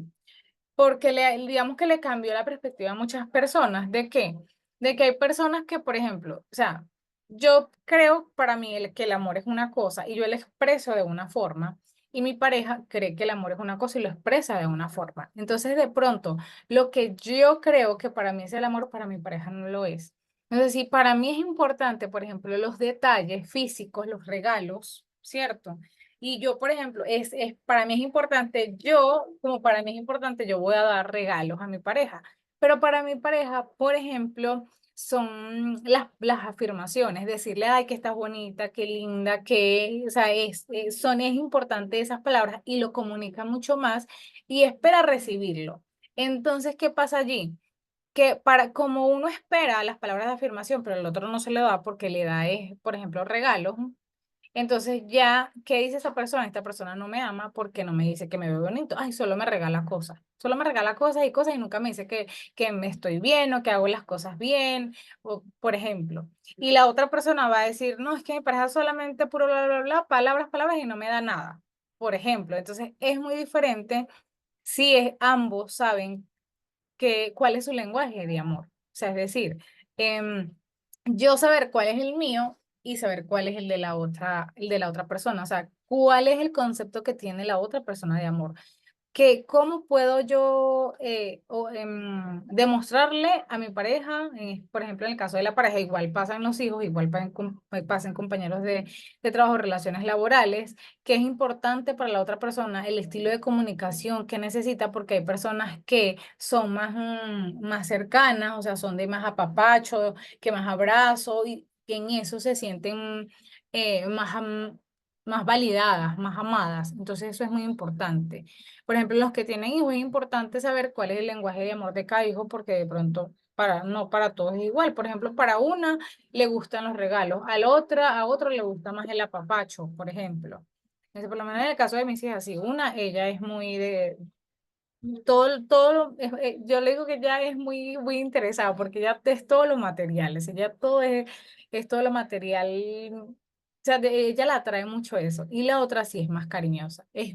Porque digamos que le cambió la perspectiva a muchas personas. ¿De qué? De que hay personas que, por ejemplo, o sea, yo creo para mí que el amor es una cosa y yo lo expreso de una forma y mi pareja cree que el amor es una cosa y lo expresa de una forma. Entonces, de pronto, lo que yo creo que para mí es el amor, para mi pareja no lo es. Entonces, si para mí es importante, por ejemplo, los detalles físicos, los regalos, ¿cierto? Y yo, por ejemplo, para mí es importante, como para mí es importante, yo voy a dar regalos a mi pareja. Pero para mi pareja, por ejemplo, son las afirmaciones, decirle, ay, que estás bonita, qué linda, que, o sea, es importante esas palabras y lo comunica mucho más y espera recibirlo. Entonces, ¿qué pasa allí? Que como uno espera las palabras de afirmación, pero el otro no se le da porque le da, por ejemplo, regalos. Entonces ya, ¿qué dice esa persona? Esta persona no me ama porque no me dice que me ve bonito. Ay, solo me regala cosas. Solo me regala cosas y cosas y nunca me dice que me estoy bien o que hago las cosas bien, o, por ejemplo. Y la otra persona va a decir, no, es que mi pareja solamente puro bla, bla, bla, palabras, palabras y no me da nada, por ejemplo. Entonces es muy diferente si ambos saben cuál es su lenguaje de amor. O sea, es decir, yo saber cuál es el mío y saber cuál es el de la otra persona. O sea, cuál es el concepto que tiene la otra persona de amor que cómo puedo yo demostrarle a mi pareja, por ejemplo, en el caso de la pareja, igual pasan los hijos, igual pasan compañeros de trabajo, relaciones laborales, que es importante para la otra persona el estilo de comunicación que necesita, porque hay personas que son más cercanas, o sea, son de más apapacho, que más abrazo, y que en eso se sienten más validadas, más amadas. Entonces, eso es muy importante. Por ejemplo, los que tienen hijos es importante saber cuál es el lenguaje de amor de cada hijo porque de pronto no para todos es igual. Por ejemplo, para una le gustan los regalos, a otro le gusta más el apapacho, por ejemplo. Por lo menos en el caso de mis hijas, sí, ella es muy de, yo le digo que ya es muy, muy interesada porque ya es todo lo material, ya todo es todo lo material, o sea, ella la atrae mucho eso. Y la otra sí es más cariñosa y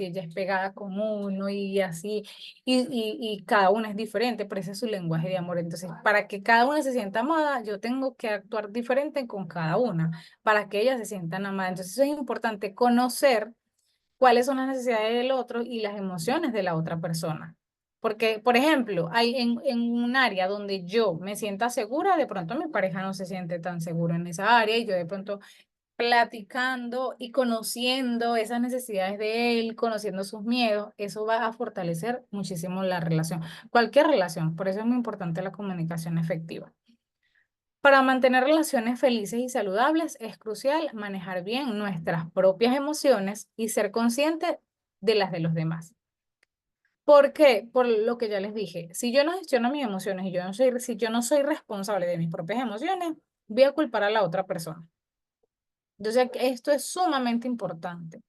ella es pegada con uno y así, y cada una es diferente, pero ese es su lenguaje de amor. Entonces, para que cada una se sienta amada, yo tengo que actuar diferente con cada una, para que ellas se sientan amadas. Entonces, eso es importante conocer cuáles son las necesidades del otro y las emociones de la otra persona. Porque, por ejemplo, hay en un área donde yo me sienta segura, de pronto mi pareja no se siente tan seguro en esa área y yo de pronto platicando y conociendo esas necesidades de él, conociendo sus miedos, eso va a fortalecer muchísimo la relación, cualquier relación. Por eso es muy importante la comunicación efectiva. Para mantener relaciones felices y saludables es crucial manejar bien nuestras propias emociones y ser consciente de las de los demás. ¿Por qué? Por lo que ya les dije, si yo no gestiono mis emociones y si yo no soy responsable de mis propias emociones, voy a culpar a la otra persona. Entonces, esto es sumamente importante,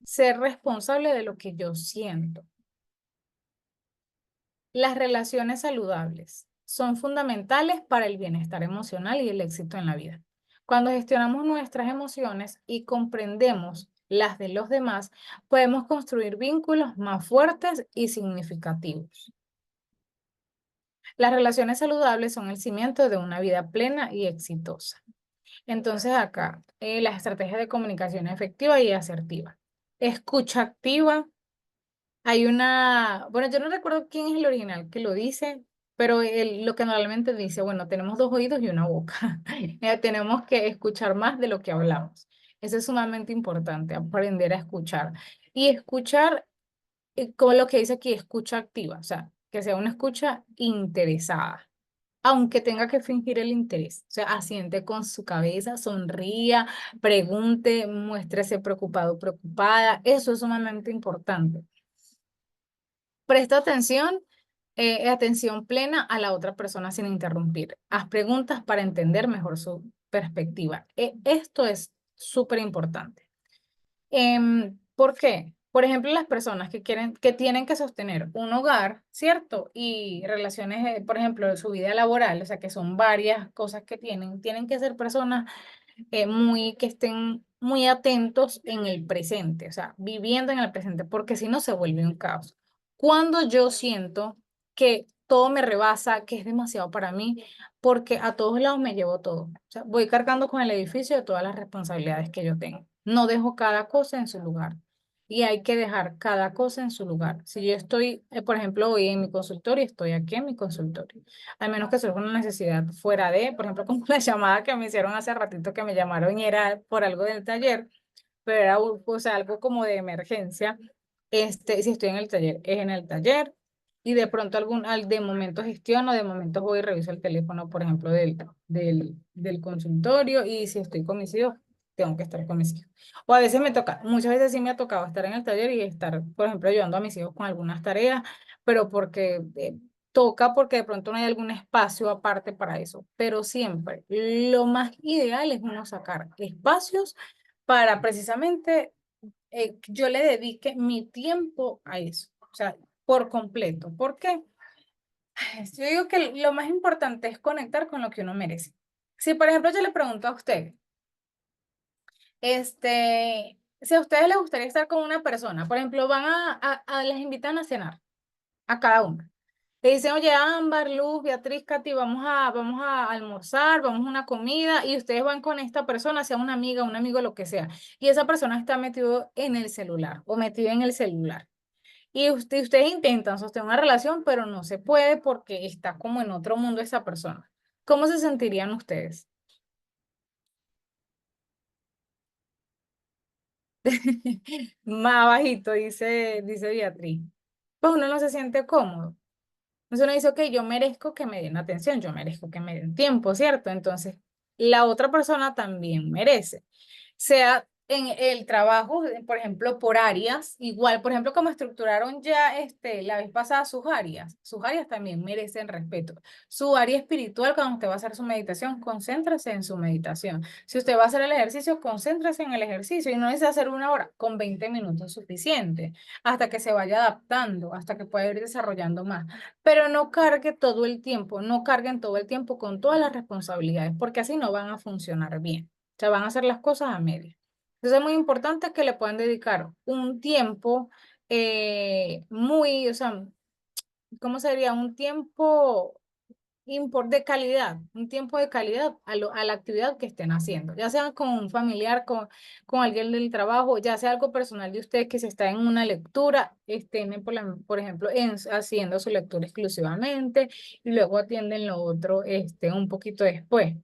ser responsable de lo que yo siento. Las relaciones saludables son fundamentales para el bienestar emocional y el éxito en la vida. Cuando gestionamos nuestras emociones y comprendemos las de los demás, podemos construir vínculos más fuertes y significativos. Las relaciones saludables son el cimiento de una vida plena y exitosa. Entonces acá, las estrategias de comunicación efectiva y asertiva. Escucha activa. Hay bueno, yo no recuerdo quién es el original que lo dice, pero lo que normalmente dice, bueno, tenemos dos oídos y una boca. Tenemos que escuchar más de lo que hablamos. Eso es sumamente importante, aprender a escuchar. Y escuchar, como lo que dice aquí, escucha activa, o sea, que sea una escucha interesada, aunque tenga que fingir el interés. O sea, asiente con su cabeza, sonría, pregunte, muéstrese preocupado, preocupada. Eso es sumamente importante. Presta atención plena a la otra persona sin interrumpir. Haz preguntas para entender mejor su perspectiva. Esto es súper importante. ¿Por qué? Por ejemplo, las personas que quieren, que tienen que sostener un hogar, ¿cierto? Y relaciones, por ejemplo, su vida laboral, o sea, que son varias cosas que tienen que ser personas que estén muy atentos en el presente, o sea, viviendo en el presente, porque si no se vuelve un caos. Cuando yo siento que todo me rebasa, que es demasiado para mí, porque a todos lados me llevo todo. O sea, voy cargando con el edificio de todas las responsabilidades que yo tengo. No dejo cada cosa en su lugar. Y hay que dejar cada cosa en su lugar. Si yo estoy, por ejemplo, hoy en mi consultorio, estoy aquí en mi consultorio. Al menos que surja una necesidad fuera de, por ejemplo, como la llamada que me hicieron hace ratito que me llamaron y era por algo del taller, pero era o sea, algo como de emergencia. Si estoy en el taller, es en el taller. Y de pronto de momento gestiono, de momento voy y reviso el teléfono, por ejemplo, del consultorio. Y si estoy con mis hijos, tengo que estar con mis hijos. O a veces me toca, muchas veces sí me ha tocado estar en el taller y estar, por ejemplo, ayudando a mis hijos con algunas tareas, pero porque toca, porque de pronto no hay algún espacio aparte para eso. Pero siempre, lo más ideal es uno sacar espacios para precisamente yo le dedique mi tiempo a eso, o sea, por completo. ¿Por qué? Yo digo que lo más importante es conectar con lo que uno merece. Si, por ejemplo, yo le pregunto a usted, si a ustedes les gustaría estar con una persona, por ejemplo, les invitan a cenar, a cada una. Le dicen, oye, Ámbar, Luz, Beatriz, Katy, vamos a almorzar, vamos a una comida, y ustedes van con esta persona, sea una amiga, un amigo, lo que sea, y esa persona está metido en el celular o metida en el celular. Y ustedes intentan sostener una relación, pero no se puede porque está como en otro mundo esa persona. ¿Cómo se sentirían ustedes? Más bajito, dice Beatriz. Pues uno no se siente cómodo. Entonces uno dice, ok, yo merezco que me den atención, yo merezco que me den tiempo, ¿cierto? Entonces, la otra persona también merece. Sea en el trabajo, por ejemplo, por áreas, igual, por ejemplo, como estructuraron ya la vez pasada sus áreas también merecen respeto. Su área espiritual, cuando usted va a hacer su meditación, concéntrese en su meditación. Si usted va a hacer el ejercicio, concéntrese en el ejercicio y no es hacer una hora, con 20 minutos suficiente, hasta que se vaya adaptando, hasta que pueda ir desarrollando más. Pero no cargue todo el tiempo, no carguen todo el tiempo con todas las responsabilidades, porque así no van a funcionar bien. O sea, van a hacer las cosas a medio. Entonces es muy importante que le puedan dedicar un tiempo o sea, ¿cómo sería? Un tiempo de calidad, un tiempo de calidad a la actividad que estén haciendo, ya sea con un familiar, con alguien del trabajo, ya sea algo personal de usted que se está en una lectura, estén, por ejemplo, haciendo su lectura exclusivamente y luego atienden lo otro un poquito después.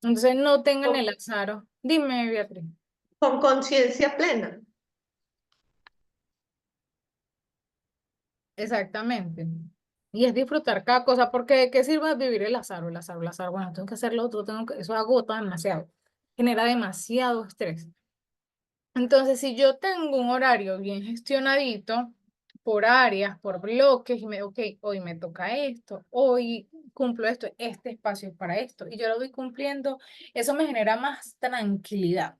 Entonces no tengan con, el azar. Dime, Beatriz. con conciencia plena. Exactamente. Y es disfrutar cada cosa, porque ¿de qué sirve vivir el azar o el azar o el azar? Bueno, tengo que hacer lo otro, eso agota demasiado, genera demasiado estrés. Entonces, si yo tengo un horario bien gestionadito, por áreas, por bloques, ok, hoy me toca esto, hoy cumplo esto, este espacio es para esto, y yo lo voy cumpliendo, eso me genera más tranquilidad.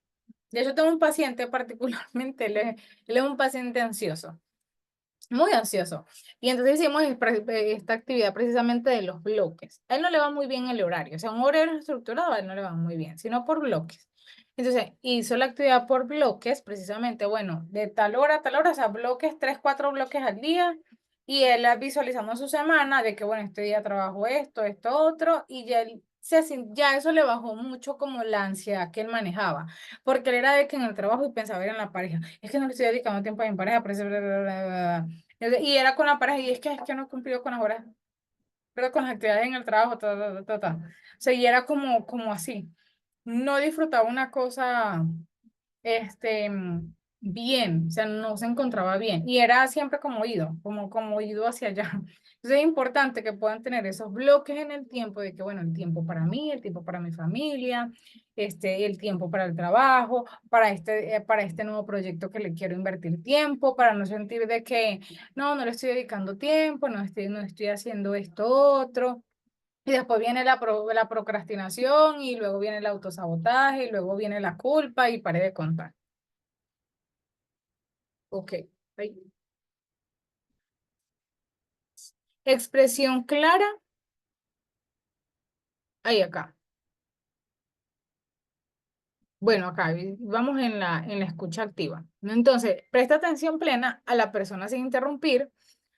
De hecho, tengo un paciente particularmente, él es un paciente ansioso. Muy ansioso. Y entonces hicimos esta actividad precisamente de los bloques. A él no le va muy bien el horario, o sea, un horario estructurado a él no le va muy bien, sino por bloques. Entonces hizo la actividad por bloques, precisamente, bueno, de tal hora, o sea, bloques, 3, 4 bloques al día. Y él visualizando su semana de que, bueno, este día trabajo esto, esto, otro, y ya eso le bajó mucho como la ansiedad que él manejaba, porque él era de que en el trabajo y pensaba ir en la pareja, es que no le estoy dedicando tiempo a mi pareja, por eso, bla, bla, bla, bla, bla. Y era con la pareja, y es que no he cumplido con las horas, pero con las actividades en el trabajo, ta, ta, ta, ta, ta. O sea, y era como así. No disfrutaba una cosa este, bien, o sea, no se encontraba bien. Y era siempre como ido hacia allá. Entonces es importante que puedan tener esos bloques en el tiempo de que, bueno, el tiempo para mí, el tiempo para mi familia, el tiempo para el trabajo, para este nuevo proyecto que le quiero invertir tiempo, para no sentir de que, no le estoy dedicando tiempo, no estoy haciendo esto otro. Y después viene la procrastinación y luego viene el autosabotaje y luego viene la culpa y paré de contar. Ok. Ay. Expresión clara. Ahí acá. Bueno, acá vamos en la escucha activa. Entonces, presta atención plena a la persona sin interrumpir.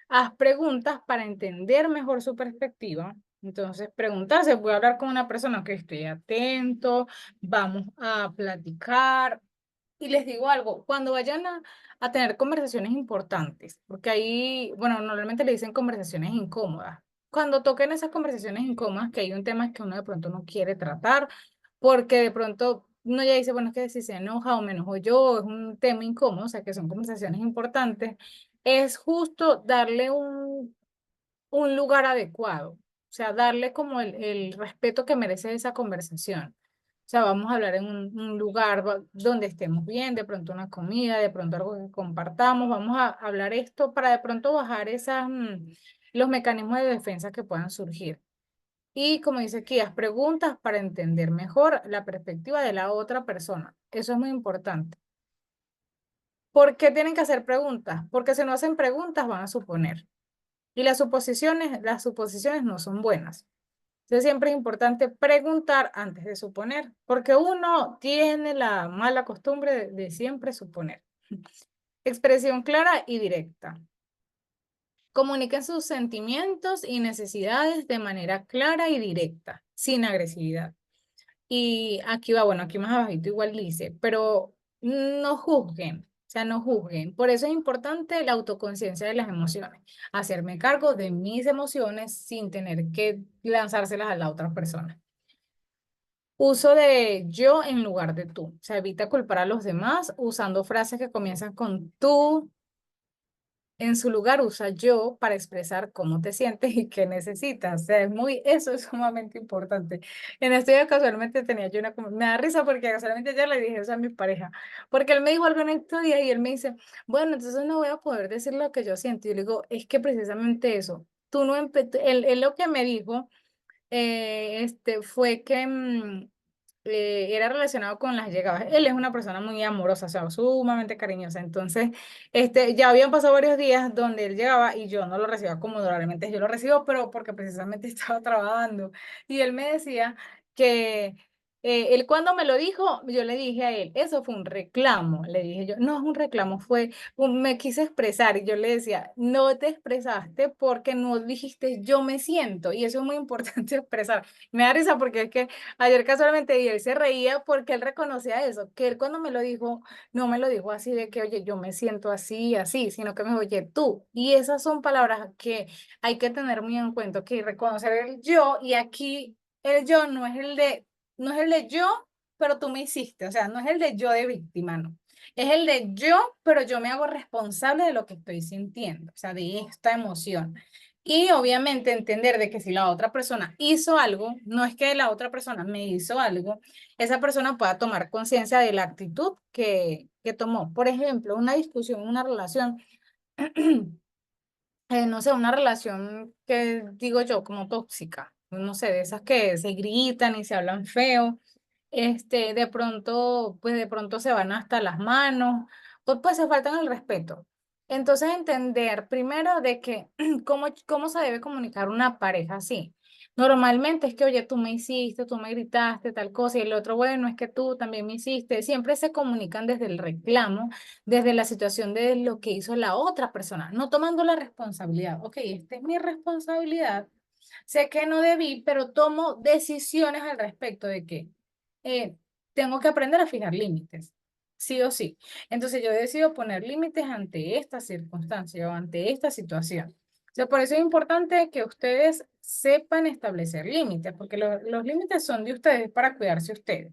Haz preguntas para entender mejor su perspectiva. Entonces, preguntarse, voy a hablar con una persona que esté atento, vamos a platicar. Y les digo algo, cuando vayan a tener conversaciones importantes, porque ahí, bueno, normalmente le dicen conversaciones incómodas. Cuando toquen esas conversaciones incómodas, que hay un tema que uno de pronto no quiere tratar, porque de pronto uno ya dice, bueno, es que si se enoja o me enojo yo, es un tema incómodo, o sea, que son conversaciones importantes, es justo darle un lugar adecuado, o sea, darle como el respeto que merece esa conversación. O sea, vamos a hablar en un lugar donde estemos bien, de pronto una comida, de pronto algo que compartamos, vamos a hablar esto para de pronto bajar los mecanismos de defensa que puedan surgir. Y como dice aquí, haz preguntas para entender mejor la perspectiva de la otra persona. Eso es muy importante. ¿Por qué tienen que hacer preguntas? Porque si no hacen preguntas van a suponer. Y las suposiciones no son buenas. Entonces siempre es importante preguntar antes de suponer, porque uno tiene la mala costumbre de siempre suponer. Expresión clara y directa. Comuniquen sus sentimientos y necesidades de manera clara y directa, sin agresividad. Y aquí va, bueno, aquí más abajito igual dice, pero no juzguen, o sea, no juzguen. Por eso es importante la autoconciencia de las emociones, hacerme cargo de mis emociones sin tener que lanzárselas a la otra persona. Uso de yo en lugar de tú, o sea, evita culpar a los demás usando frases que comienzan con tú. En su lugar usa yo para expresar cómo te sientes y qué necesitas. O sea, eso es sumamente importante. En este día casualmente tenía yo me da risa porque casualmente ya le dije eso a mi pareja, porque él me dijo algo en estos días y él me dice, bueno, entonces no voy a poder decir lo que yo siento. Y yo le digo, es que precisamente eso, tú no él lo que me dijo fue que era relacionado con las llegadas. Él es una persona muy amorosa, o sea, sumamente cariñosa. Entonces, ya habían pasado varios días donde él llegaba y yo no lo recibía como normalmente yo lo recibo, pero porque precisamente estaba trabajando. Y él me decía que él cuando me lo dijo, yo le dije a él, eso fue un reclamo. Le dije yo, no es un reclamo, me quise expresar y yo le decía, no te expresaste porque no dijiste yo me siento. Y eso es muy importante expresar. Me da risa porque es que ayer casualmente y él se reía porque él reconocía eso, que él cuando me lo dijo, no me lo dijo así de que, oye, yo me siento así, así, sino que me dijo, oye, tú. Y esas son palabras que hay que tener muy en cuenta, que reconocer el yo y aquí el yo no es el de yo, pero tú me hiciste, o sea, no es el de yo de víctima, no. Es el de yo, pero yo me hago responsable de lo que estoy sintiendo, o sea, de esta emoción. Y obviamente entender de que si la otra persona hizo algo, no es que la otra persona me hizo algo, esa persona pueda tomar conciencia de la actitud que tomó. Por ejemplo, una discusión, una relación, no sé, una relación que digo yo como tóxica, no sé, de esas que se gritan y se hablan feo, de pronto se van hasta las manos, pues se faltan el respeto. Entonces entender primero de que cómo se debe comunicar una pareja así. Normalmente es que, oye, tú me hiciste, tú me gritaste, tal cosa, y el otro, bueno, es que tú también me hiciste. Siempre se comunican desde el reclamo, desde la situación de lo que hizo la otra persona, no tomando la responsabilidad. Ok, esta es mi responsabilidad. Sé que no debí, pero tomo decisiones al respecto de que eh, tengo que aprender a fijar límites, sí o sí. Entonces yo decido poner límites ante esta circunstancia o ante esta situación. O sea, por eso es importante que ustedes sepan establecer límites, porque los límites son de ustedes para cuidarse ustedes.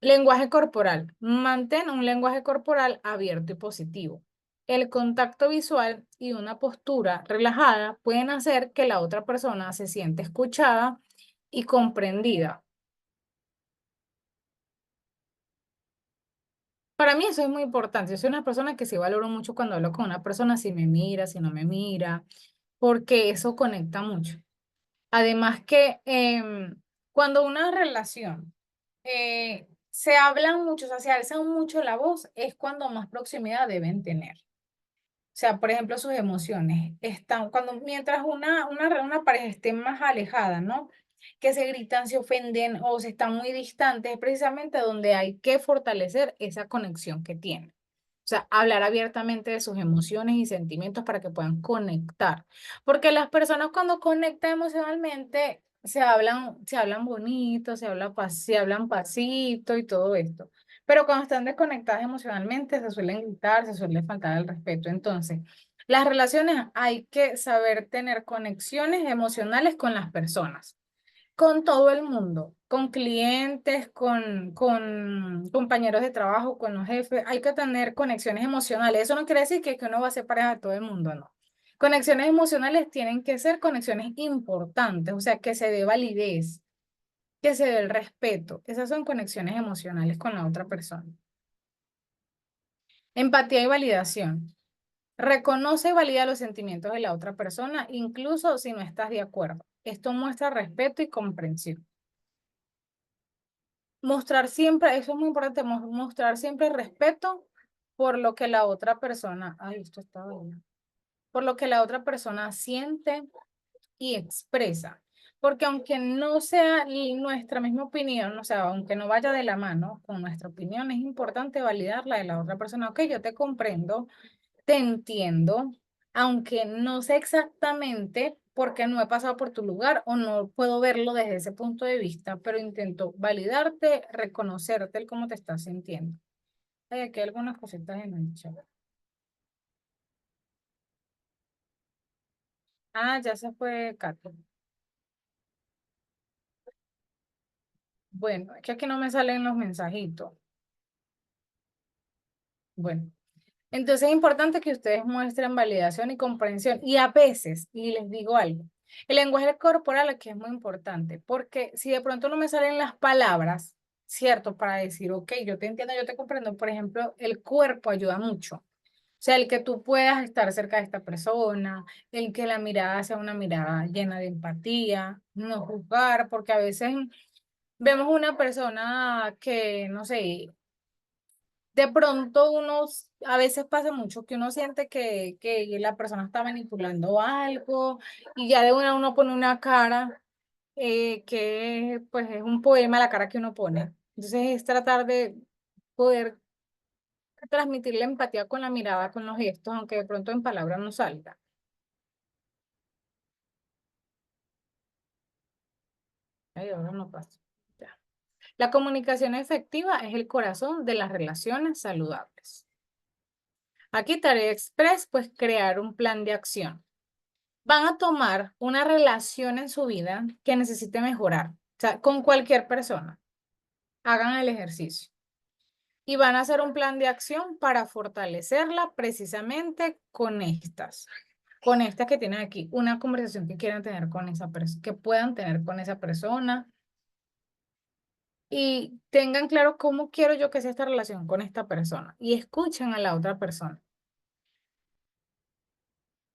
Lenguaje corporal. Mantén un lenguaje corporal abierto y positivo. El contacto visual y una postura relajada pueden hacer que la otra persona se siente escuchada y comprendida. Para mí eso es muy importante. Yo soy una persona que sí valoro mucho cuando hablo con una persona, si me mira, si no me mira, porque eso conecta mucho. Además que cuando una relación se hablan mucho, o sea, se alzan mucho la voz, es cuando más proximidad deben tener. O sea, por ejemplo, sus emociones están, mientras una pareja esté más alejada, ¿no? Que se gritan, se ofenden o se están muy distantes, es precisamente donde hay que fortalecer esa conexión que tienen. O sea, hablar abiertamente de sus emociones y sentimientos para que puedan conectar. Porque las personas cuando conectan emocionalmente se hablan bonito, se hablan pasito y todo esto. Pero cuando están desconectadas emocionalmente se suelen gritar, se suele faltar el respeto. Entonces, las relaciones hay que saber tener conexiones emocionales con las personas, con todo el mundo, con clientes, con compañeros de trabajo, con los jefes. Hay que tener conexiones emocionales. Eso no quiere decir que uno va a ser pareja de todo el mundo, no. Conexiones emocionales tienen que ser conexiones importantes, o sea, que se dé validez, que se dé el respeto. Esas son conexiones emocionales con la otra persona. Empatía y validación. Reconoce y valida los sentimientos de la otra persona, incluso si no estás de acuerdo. Esto muestra respeto y comprensión. Mostrar siempre, eso es muy importante, mostrar siempre respeto por lo que la otra persona, ay, esto está bien, por lo que la otra persona siente y expresa. Porque aunque no sea nuestra misma opinión, o sea, aunque no vaya de la mano con nuestra opinión, es importante validar la de la otra persona. Ok, yo te comprendo, te entiendo, aunque no sé exactamente porque no he pasado por tu lugar o no puedo verlo desde ese punto de vista, pero intento validarte, reconocerte el cómo te estás sintiendo. Hay aquí algunas cositas en el chat. Ah, ya se fue Kato. Bueno, es que aquí no me salen los mensajitos. Bueno. Entonces es importante que ustedes muestren validación y comprensión. Y a veces, y les digo algo, el lenguaje corporal aquí es muy importante, porque si de pronto no me salen las palabras, ¿cierto? Para decir, ok, yo te entiendo, yo te comprendo. Por ejemplo, el cuerpo ayuda mucho. O sea, el que tú puedas estar cerca de esta persona, el que la mirada sea una mirada llena de empatía, no juzgar, porque a veces vemos una persona que, no sé, de pronto a veces pasa mucho que uno siente que la persona está manipulando algo y ya de una uno pone una cara que pues es un poema la cara que uno pone. Entonces es tratar de poder transmitir la empatía con la mirada, con los gestos, aunque de pronto en palabras no salga. Ay, ahora no pasa. Ya. La comunicación efectiva es el corazón de las relaciones saludables. Aquí Tarea Express, pues crear un plan de acción. Van a tomar una relación en su vida que necesite mejorar, o sea, con cualquier persona. Hagan el ejercicio. Y van a hacer un plan de acción para fortalecerla precisamente con estas que tienen aquí, una conversación que quieran tener con esa persona, que puedan tener con esa persona y tengan claro cómo quiero yo que sea esta relación con esta persona y escuchen a la otra persona.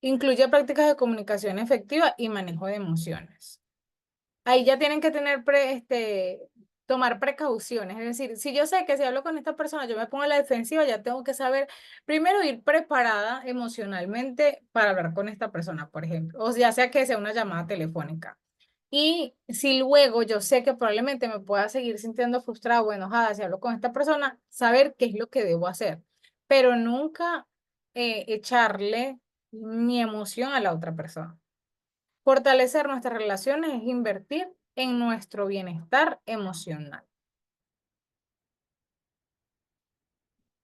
Incluye prácticas de comunicación efectiva y manejo de emociones. Ahí ya tienen que tener tomar precauciones. Es decir, si yo sé que si hablo con esta persona, yo me pongo a la defensiva, ya tengo que saber, primero ir preparada emocionalmente para hablar con esta persona, por ejemplo, o ya sea que sea una llamada telefónica. Y si luego yo sé que probablemente me pueda seguir sintiendo frustrada o enojada si hablo con esta persona, saber qué es lo que debo hacer, pero nunca echarle mi emoción a la otra persona. Fortalecer nuestras relaciones es invertir en nuestro bienestar emocional.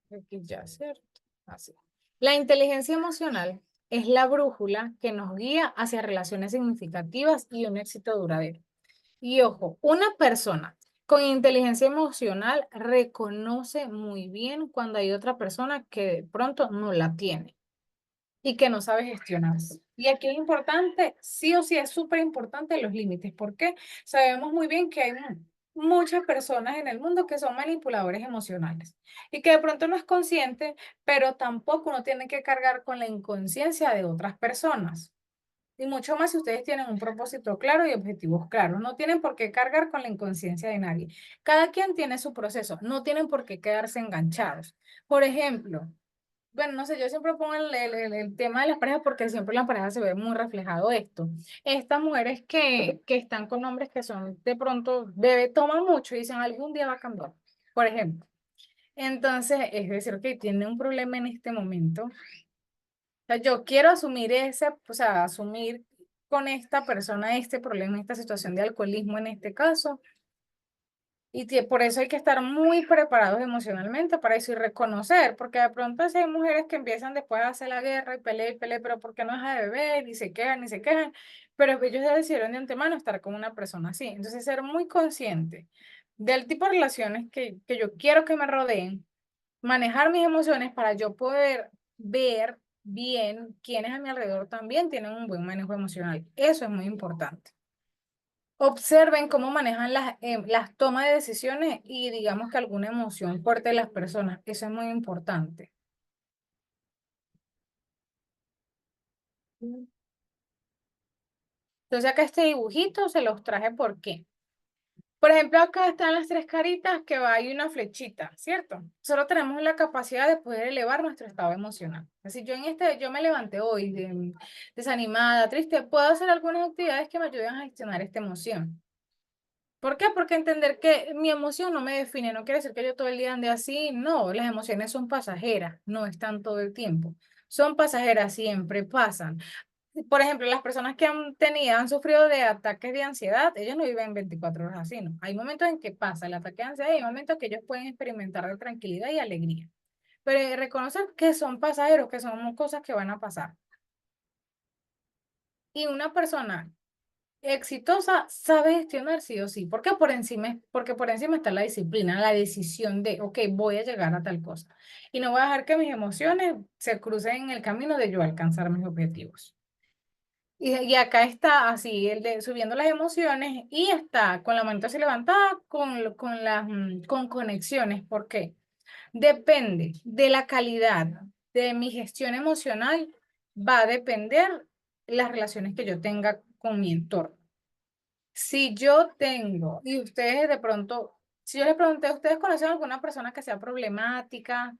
Aquí ya, ¿cierto? Así. La inteligencia emocional es la brújula que nos guía hacia relaciones significativas y un éxito duradero. Y ojo, una persona con inteligencia emocional reconoce muy bien cuando hay otra persona que de pronto no la tiene y que no sabe gestionarse. Y aquí es importante, sí o sí es súper importante los límites, porque sabemos muy bien que hay muchas personas en el mundo que son manipuladores emocionales y que de pronto no es consciente, pero tampoco uno tiene que cargar con la inconsciencia de otras personas. Y mucho más si ustedes tienen un propósito claro y objetivos claros. No tienen por qué cargar con la inconsciencia de nadie. Cada quien tiene su proceso. No tienen por qué quedarse enganchados. Por ejemplo, bueno, no sé, yo siempre pongo el tema de las parejas porque siempre en la pareja se ve muy reflejado esto. Estas mujeres que están con hombres que son de pronto, bebé, toman mucho y dicen algún día va a cambiar, por ejemplo. Entonces, es decir, que tiene un problema en este momento. O sea, yo quiero asumir ese, o sea, asumir con esta persona este problema, esta situación de alcoholismo en este caso. Y por eso hay que estar muy preparados emocionalmente para eso y reconocer, porque de pronto sí hay mujeres que empiezan después a hacer la guerra y pelear, pero ¿por qué no deja de beber? Y se quejan, y se quejan. Pero ellos ya decidieron de antemano estar con una persona así. Entonces, ser muy consciente del tipo de relaciones que yo quiero que me rodeen, manejar mis emociones para yo poder ver bien quiénes a mi alrededor también tienen un buen manejo emocional. Eso es muy importante. Observen cómo manejan las tomas de decisiones y digamos que alguna emoción fuerte de las personas. Eso es muy importante. Entonces acá este dibujito se los traje ¿por qué? Por ejemplo, acá están las tres caritas que va y una flechita, ¿cierto? Solo tenemos la capacidad de poder elevar nuestro estado emocional. Así yo me levanté hoy desanimada, triste, puedo hacer algunas actividades que me ayuden a gestionar esta emoción. ¿Por qué? Porque entender que mi emoción no me define, no quiere decir que yo todo el día ande así, no, las emociones son pasajeras, no están todo el tiempo, son pasajeras, siempre pasan. Por ejemplo, las personas que han sufrido de ataques de ansiedad, ellos no viven 24 horas así, ¿no? Hay momentos en que pasa el ataque de ansiedad y hay momentos que ellos pueden experimentar de tranquilidad y alegría, pero reconocer que son pasajeros, que son cosas que van a pasar. Y una persona exitosa sabe gestionar sí o sí. Porque por encima está la disciplina, la decisión de, ok, voy a llegar a tal cosa. Y no voy a dejar que mis emociones se crucen en el camino de yo alcanzar mis objetivos. Y acá está así, el de subiendo las emociones y está con la manita así levantada, con conexiones. ¿Por qué? Depende de la calidad de mi gestión emocional, va a depender las relaciones que yo tenga con mi entorno. Si yo tengo, y ustedes de pronto, si yo les pregunté, ¿ustedes conocen alguna persona que sea problemática,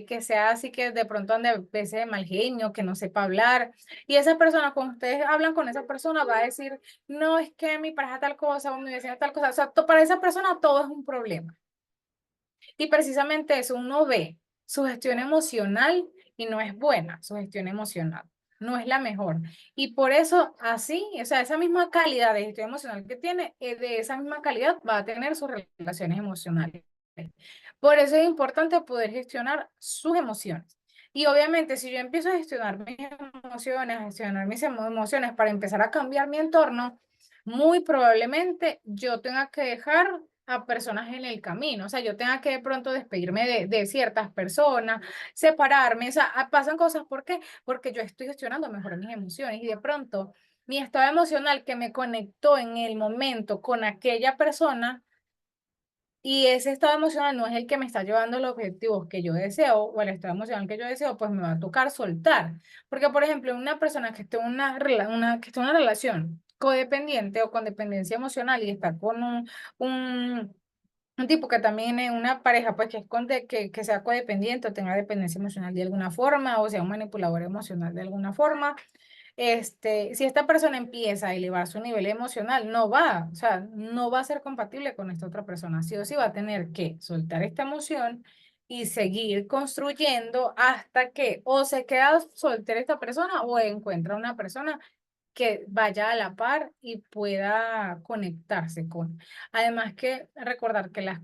que sea así que de pronto ande a veces de mal genio, que no sepa hablar? Y esa persona, cuando ustedes hablan con esa persona, va a decir, no, es que mi pareja tal cosa o mi vecina tal cosa. O sea, para esa persona todo es un problema. Y precisamente eso, uno ve su gestión emocional y no es buena, su gestión emocional, no es la mejor. Y por eso así, o sea, esa misma calidad de gestión emocional que tiene, de esa misma calidad va a tener sus relaciones emocionales. Por eso es importante poder gestionar sus emociones. Y obviamente, si yo empiezo a gestionar mis emociones, a gestionar mis emociones para empezar a cambiar mi entorno, muy probablemente yo tenga que dejar a personas en el camino. O sea, yo tenga que de pronto despedirme de ciertas personas, separarme. O sea, pasan cosas. ¿Por qué? Porque yo estoy gestionando mejor mis emociones y de pronto mi estado emocional que me conectó en el momento con aquella persona y ese estado emocional no es el que me está llevando a los objetivos que yo deseo o el estado emocional que yo deseo, pues me va a tocar soltar. Porque, por ejemplo, una persona que esté en que esté en una relación codependiente o con dependencia emocional y está con un, un tipo que también es una pareja, pues que, que sea codependiente o tenga dependencia emocional de alguna forma o sea un manipulador emocional de alguna forma, si esta persona empieza a elevar su nivel emocional, no va, o sea, no va a ser compatible con esta otra persona. Sí o sí va a tener que soltar esta emoción y seguir construyendo hasta que o se queda soltera esta persona o encuentra una persona que vaya a la par y pueda conectarse con. Además que recordar que las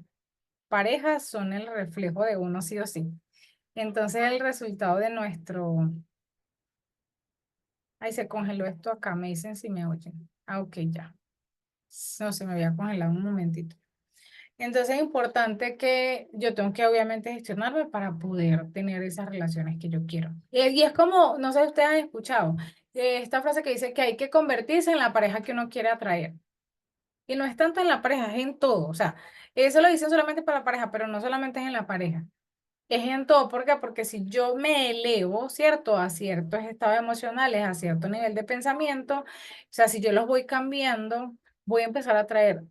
parejas son el reflejo de uno sí o sí. Entonces el resultado de nuestro... Ahí se congeló esto acá, me dicen si me oyen. Ah, ok, ya. No, se me había congelado un momentito. Entonces es importante que yo tengo que obviamente gestionarme para poder tener esas relaciones que yo quiero. Y es como, no sé si ustedes han escuchado, esta frase que dice que hay que convertirse en la pareja que uno quiere atraer. Y no es tanto en la pareja, es en todo. O sea, eso lo dicen solamente para la pareja, pero no solamente es en la pareja. es en todo. ¿Por qué? Porque si yo me elevo, ¿cierto? A ciertos estados emocionales, a cierto nivel de pensamiento, o sea, si yo los voy cambiando, voy a empezar a atraer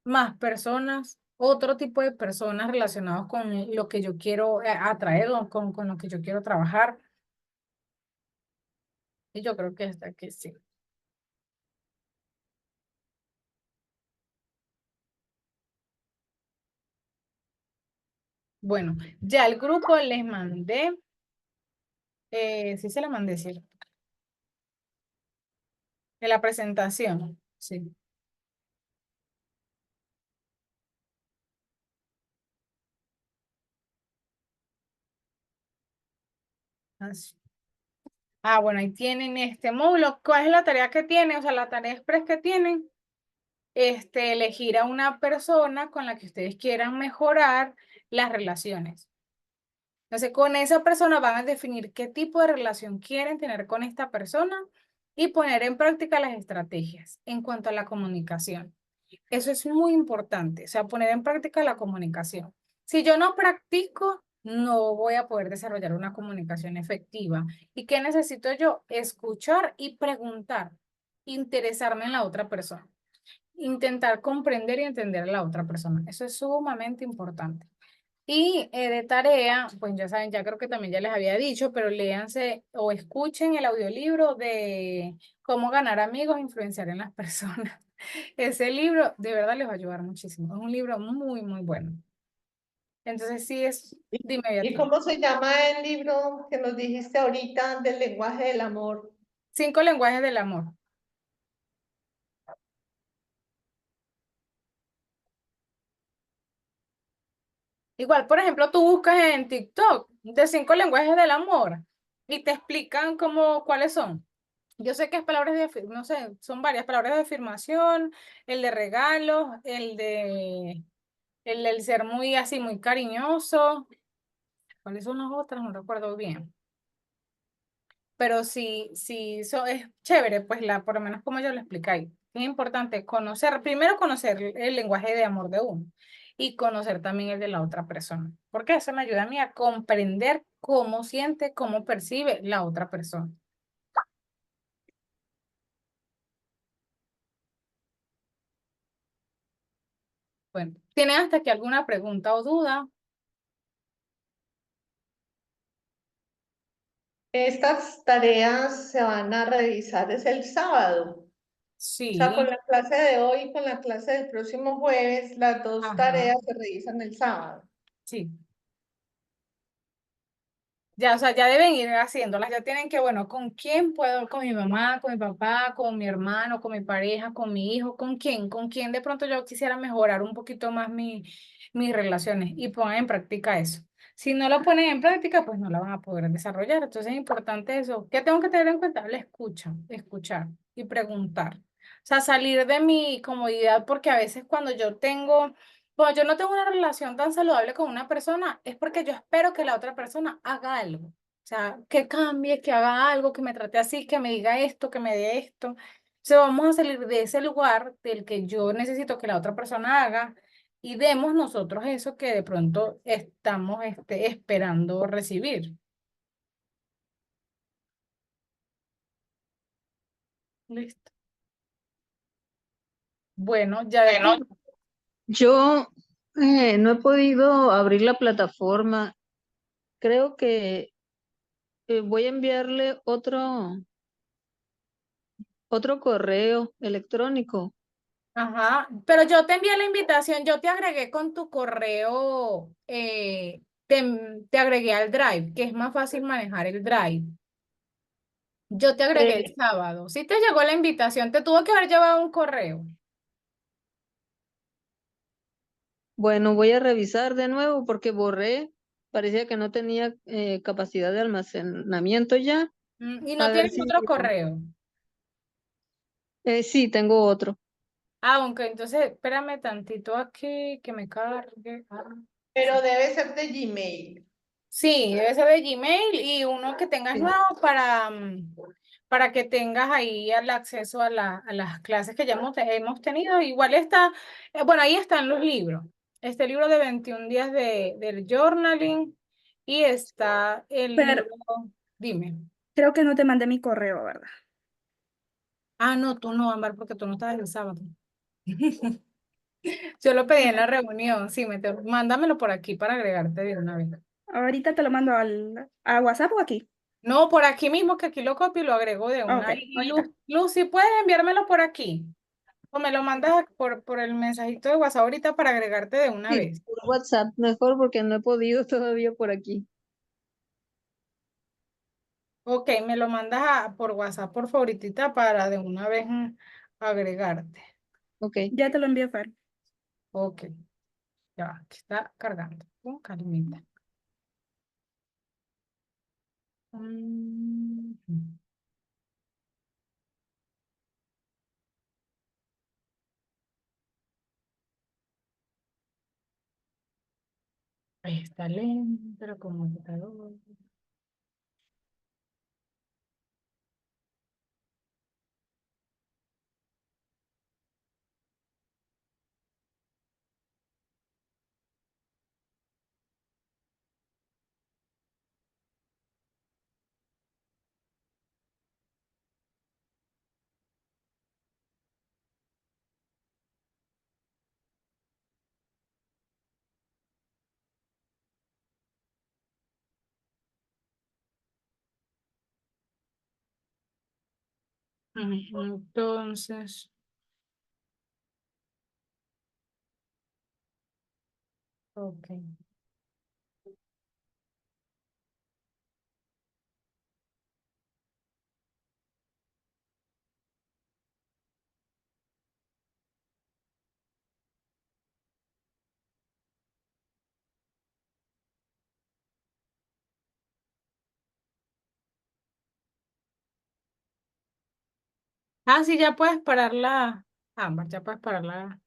más personas, otro tipo de personas relacionados con lo que yo quiero atraer o con lo que yo quiero trabajar. Y yo creo que hasta aquí sí. Bueno, ya el grupo les mandé, sí se la mandé, ¿cierto? De la presentación, sí. Así. Ah, bueno, ahí tienen este módulo. ¿Cuál es la tarea que tienen? O sea, la tarea express que tienen, elegir a una persona con la que ustedes quieran mejorar las relaciones. Entonces, con esa persona van a definir qué tipo de relación quieren tener con esta persona y poner en práctica las estrategias en cuanto a la comunicación. Eso es muy importante, o sea, poner en práctica la comunicación. Si yo no practico, no voy a poder desarrollar una comunicación efectiva. ¿Y qué necesito yo? Escuchar y preguntar, interesarme en la otra persona, intentar comprender y entender a la otra persona. Eso es sumamente importante. Y de tarea, pues ya saben, ya creo que también ya les había dicho, pero léanse o escuchen el audiolibro de Cómo ganar amigos e influenciar en las personas. Ese libro de verdad les va a ayudar muchísimo. Es un libro muy, muy bueno. Entonces sí es, dime, ¿Y Beatriz. cómo se llama el libro que nos dijiste ahorita del lenguaje del amor? 5 lenguajes del amor. Igual, por ejemplo, tú buscas en TikTok de 5 lenguajes del amor y te explican cuáles son. Yo sé que es palabras no sé, son varias palabras de afirmación, el de regalos, el del ser muy así, muy cariñoso. ¿Cuáles son las otras? No recuerdo bien. Pero sí, sí, eso es chévere, pues por lo menos como yo lo explicáis. Es importante conocer, primero conocer el lenguaje de amor de uno y conocer también el de la otra persona, porque eso me ayuda a mí a comprender cómo siente, cómo percibe la otra persona. Bueno, ¿tienen hasta aquí alguna pregunta o duda? Estas tareas se van a revisar es el sábado. O sea, con Sí, la clase de hoy y con la clase del próximo jueves, las dos ajá, tareas se revisan el sábado. sí. Ya, o sea, ya deben ir haciéndolas, ya tienen que, bueno, ¿con quién puedo? ¿Con mi mamá, con mi papá, con mi hermano, con mi pareja, con mi hijo? ¿Con quién? ¿Con quién de pronto yo quisiera mejorar un poquito más mis relaciones? Y pongan en práctica eso. Si no lo ponen en práctica, pues no la van a poder desarrollar. Entonces es importante eso. ¿Qué tengo que tener en cuenta? La escucha, escuchar y preguntar. O sea, salir de mi comodidad, porque a veces cuando yo no tengo una relación tan saludable con una persona, es porque yo espero que la otra persona haga algo. O sea, que cambie, que haga algo, que me trate así, que me diga esto, que me dé esto. O sea, vamos a salir de ese lugar del que yo necesito que la otra persona haga y demos nosotros eso que de pronto estamos esperando recibir. Listo. Bueno, ya de Bueno, ti. yo no he podido abrir la plataforma. Creo que voy a enviarle otro correo electrónico. Ajá, pero yo te envié la invitación, yo te agregué con tu correo, te agregué al Drive, que es más fácil manejar el Drive. Yo te agregué el Eh, sábado. Si te llegó la invitación, te tuvo que haber llevado un correo. bueno, voy a revisar de nuevo porque borré. Parecía que no tenía capacidad de almacenamiento ya. Y A no ver tienes si... otro correo. sí, tengo otro. Ah, aunque entonces espérame tantito aquí que me cargue. Pero debe ser de Gmail. Sí, debe ser de Gmail y uno que tengas Sí. nuevo para que tengas ahí el acceso a las clases que ya hemos tenido. Igual está, bueno, ahí están los libros. Este libro de 21 días del journaling, y está el Pero libro, dime. creo que no te mandé mi correo, ¿verdad? Ah, no, tú no, Ámbar, porque tú no estabas el sábado. Yo lo pedí en la reunión, sí, mándamelo por aquí para agregarte de una vez. Ahorita te lo mando a WhatsApp o aquí. No, por aquí mismo, que aquí lo copio y lo agrego de Ah, una. ok, Y ahorita. Lucy, ¿puedes enviármelo por aquí? O me lo mandas por el mensajito de WhatsApp ahorita para agregarte de una Sí, vez. por WhatsApp mejor porque no he podido todavía por aquí. Ok, me lo mandas por WhatsApp, por favoritita, para de una vez agregarte. Ok. Ya te lo envío, Fer. Ok, ya va, que está cargando. Con calmita. Mm, Ahí está lento, pero como computador. Entonces, ok. Ah, sí, ya puedes pararla. Ámbar, ya puedes pararla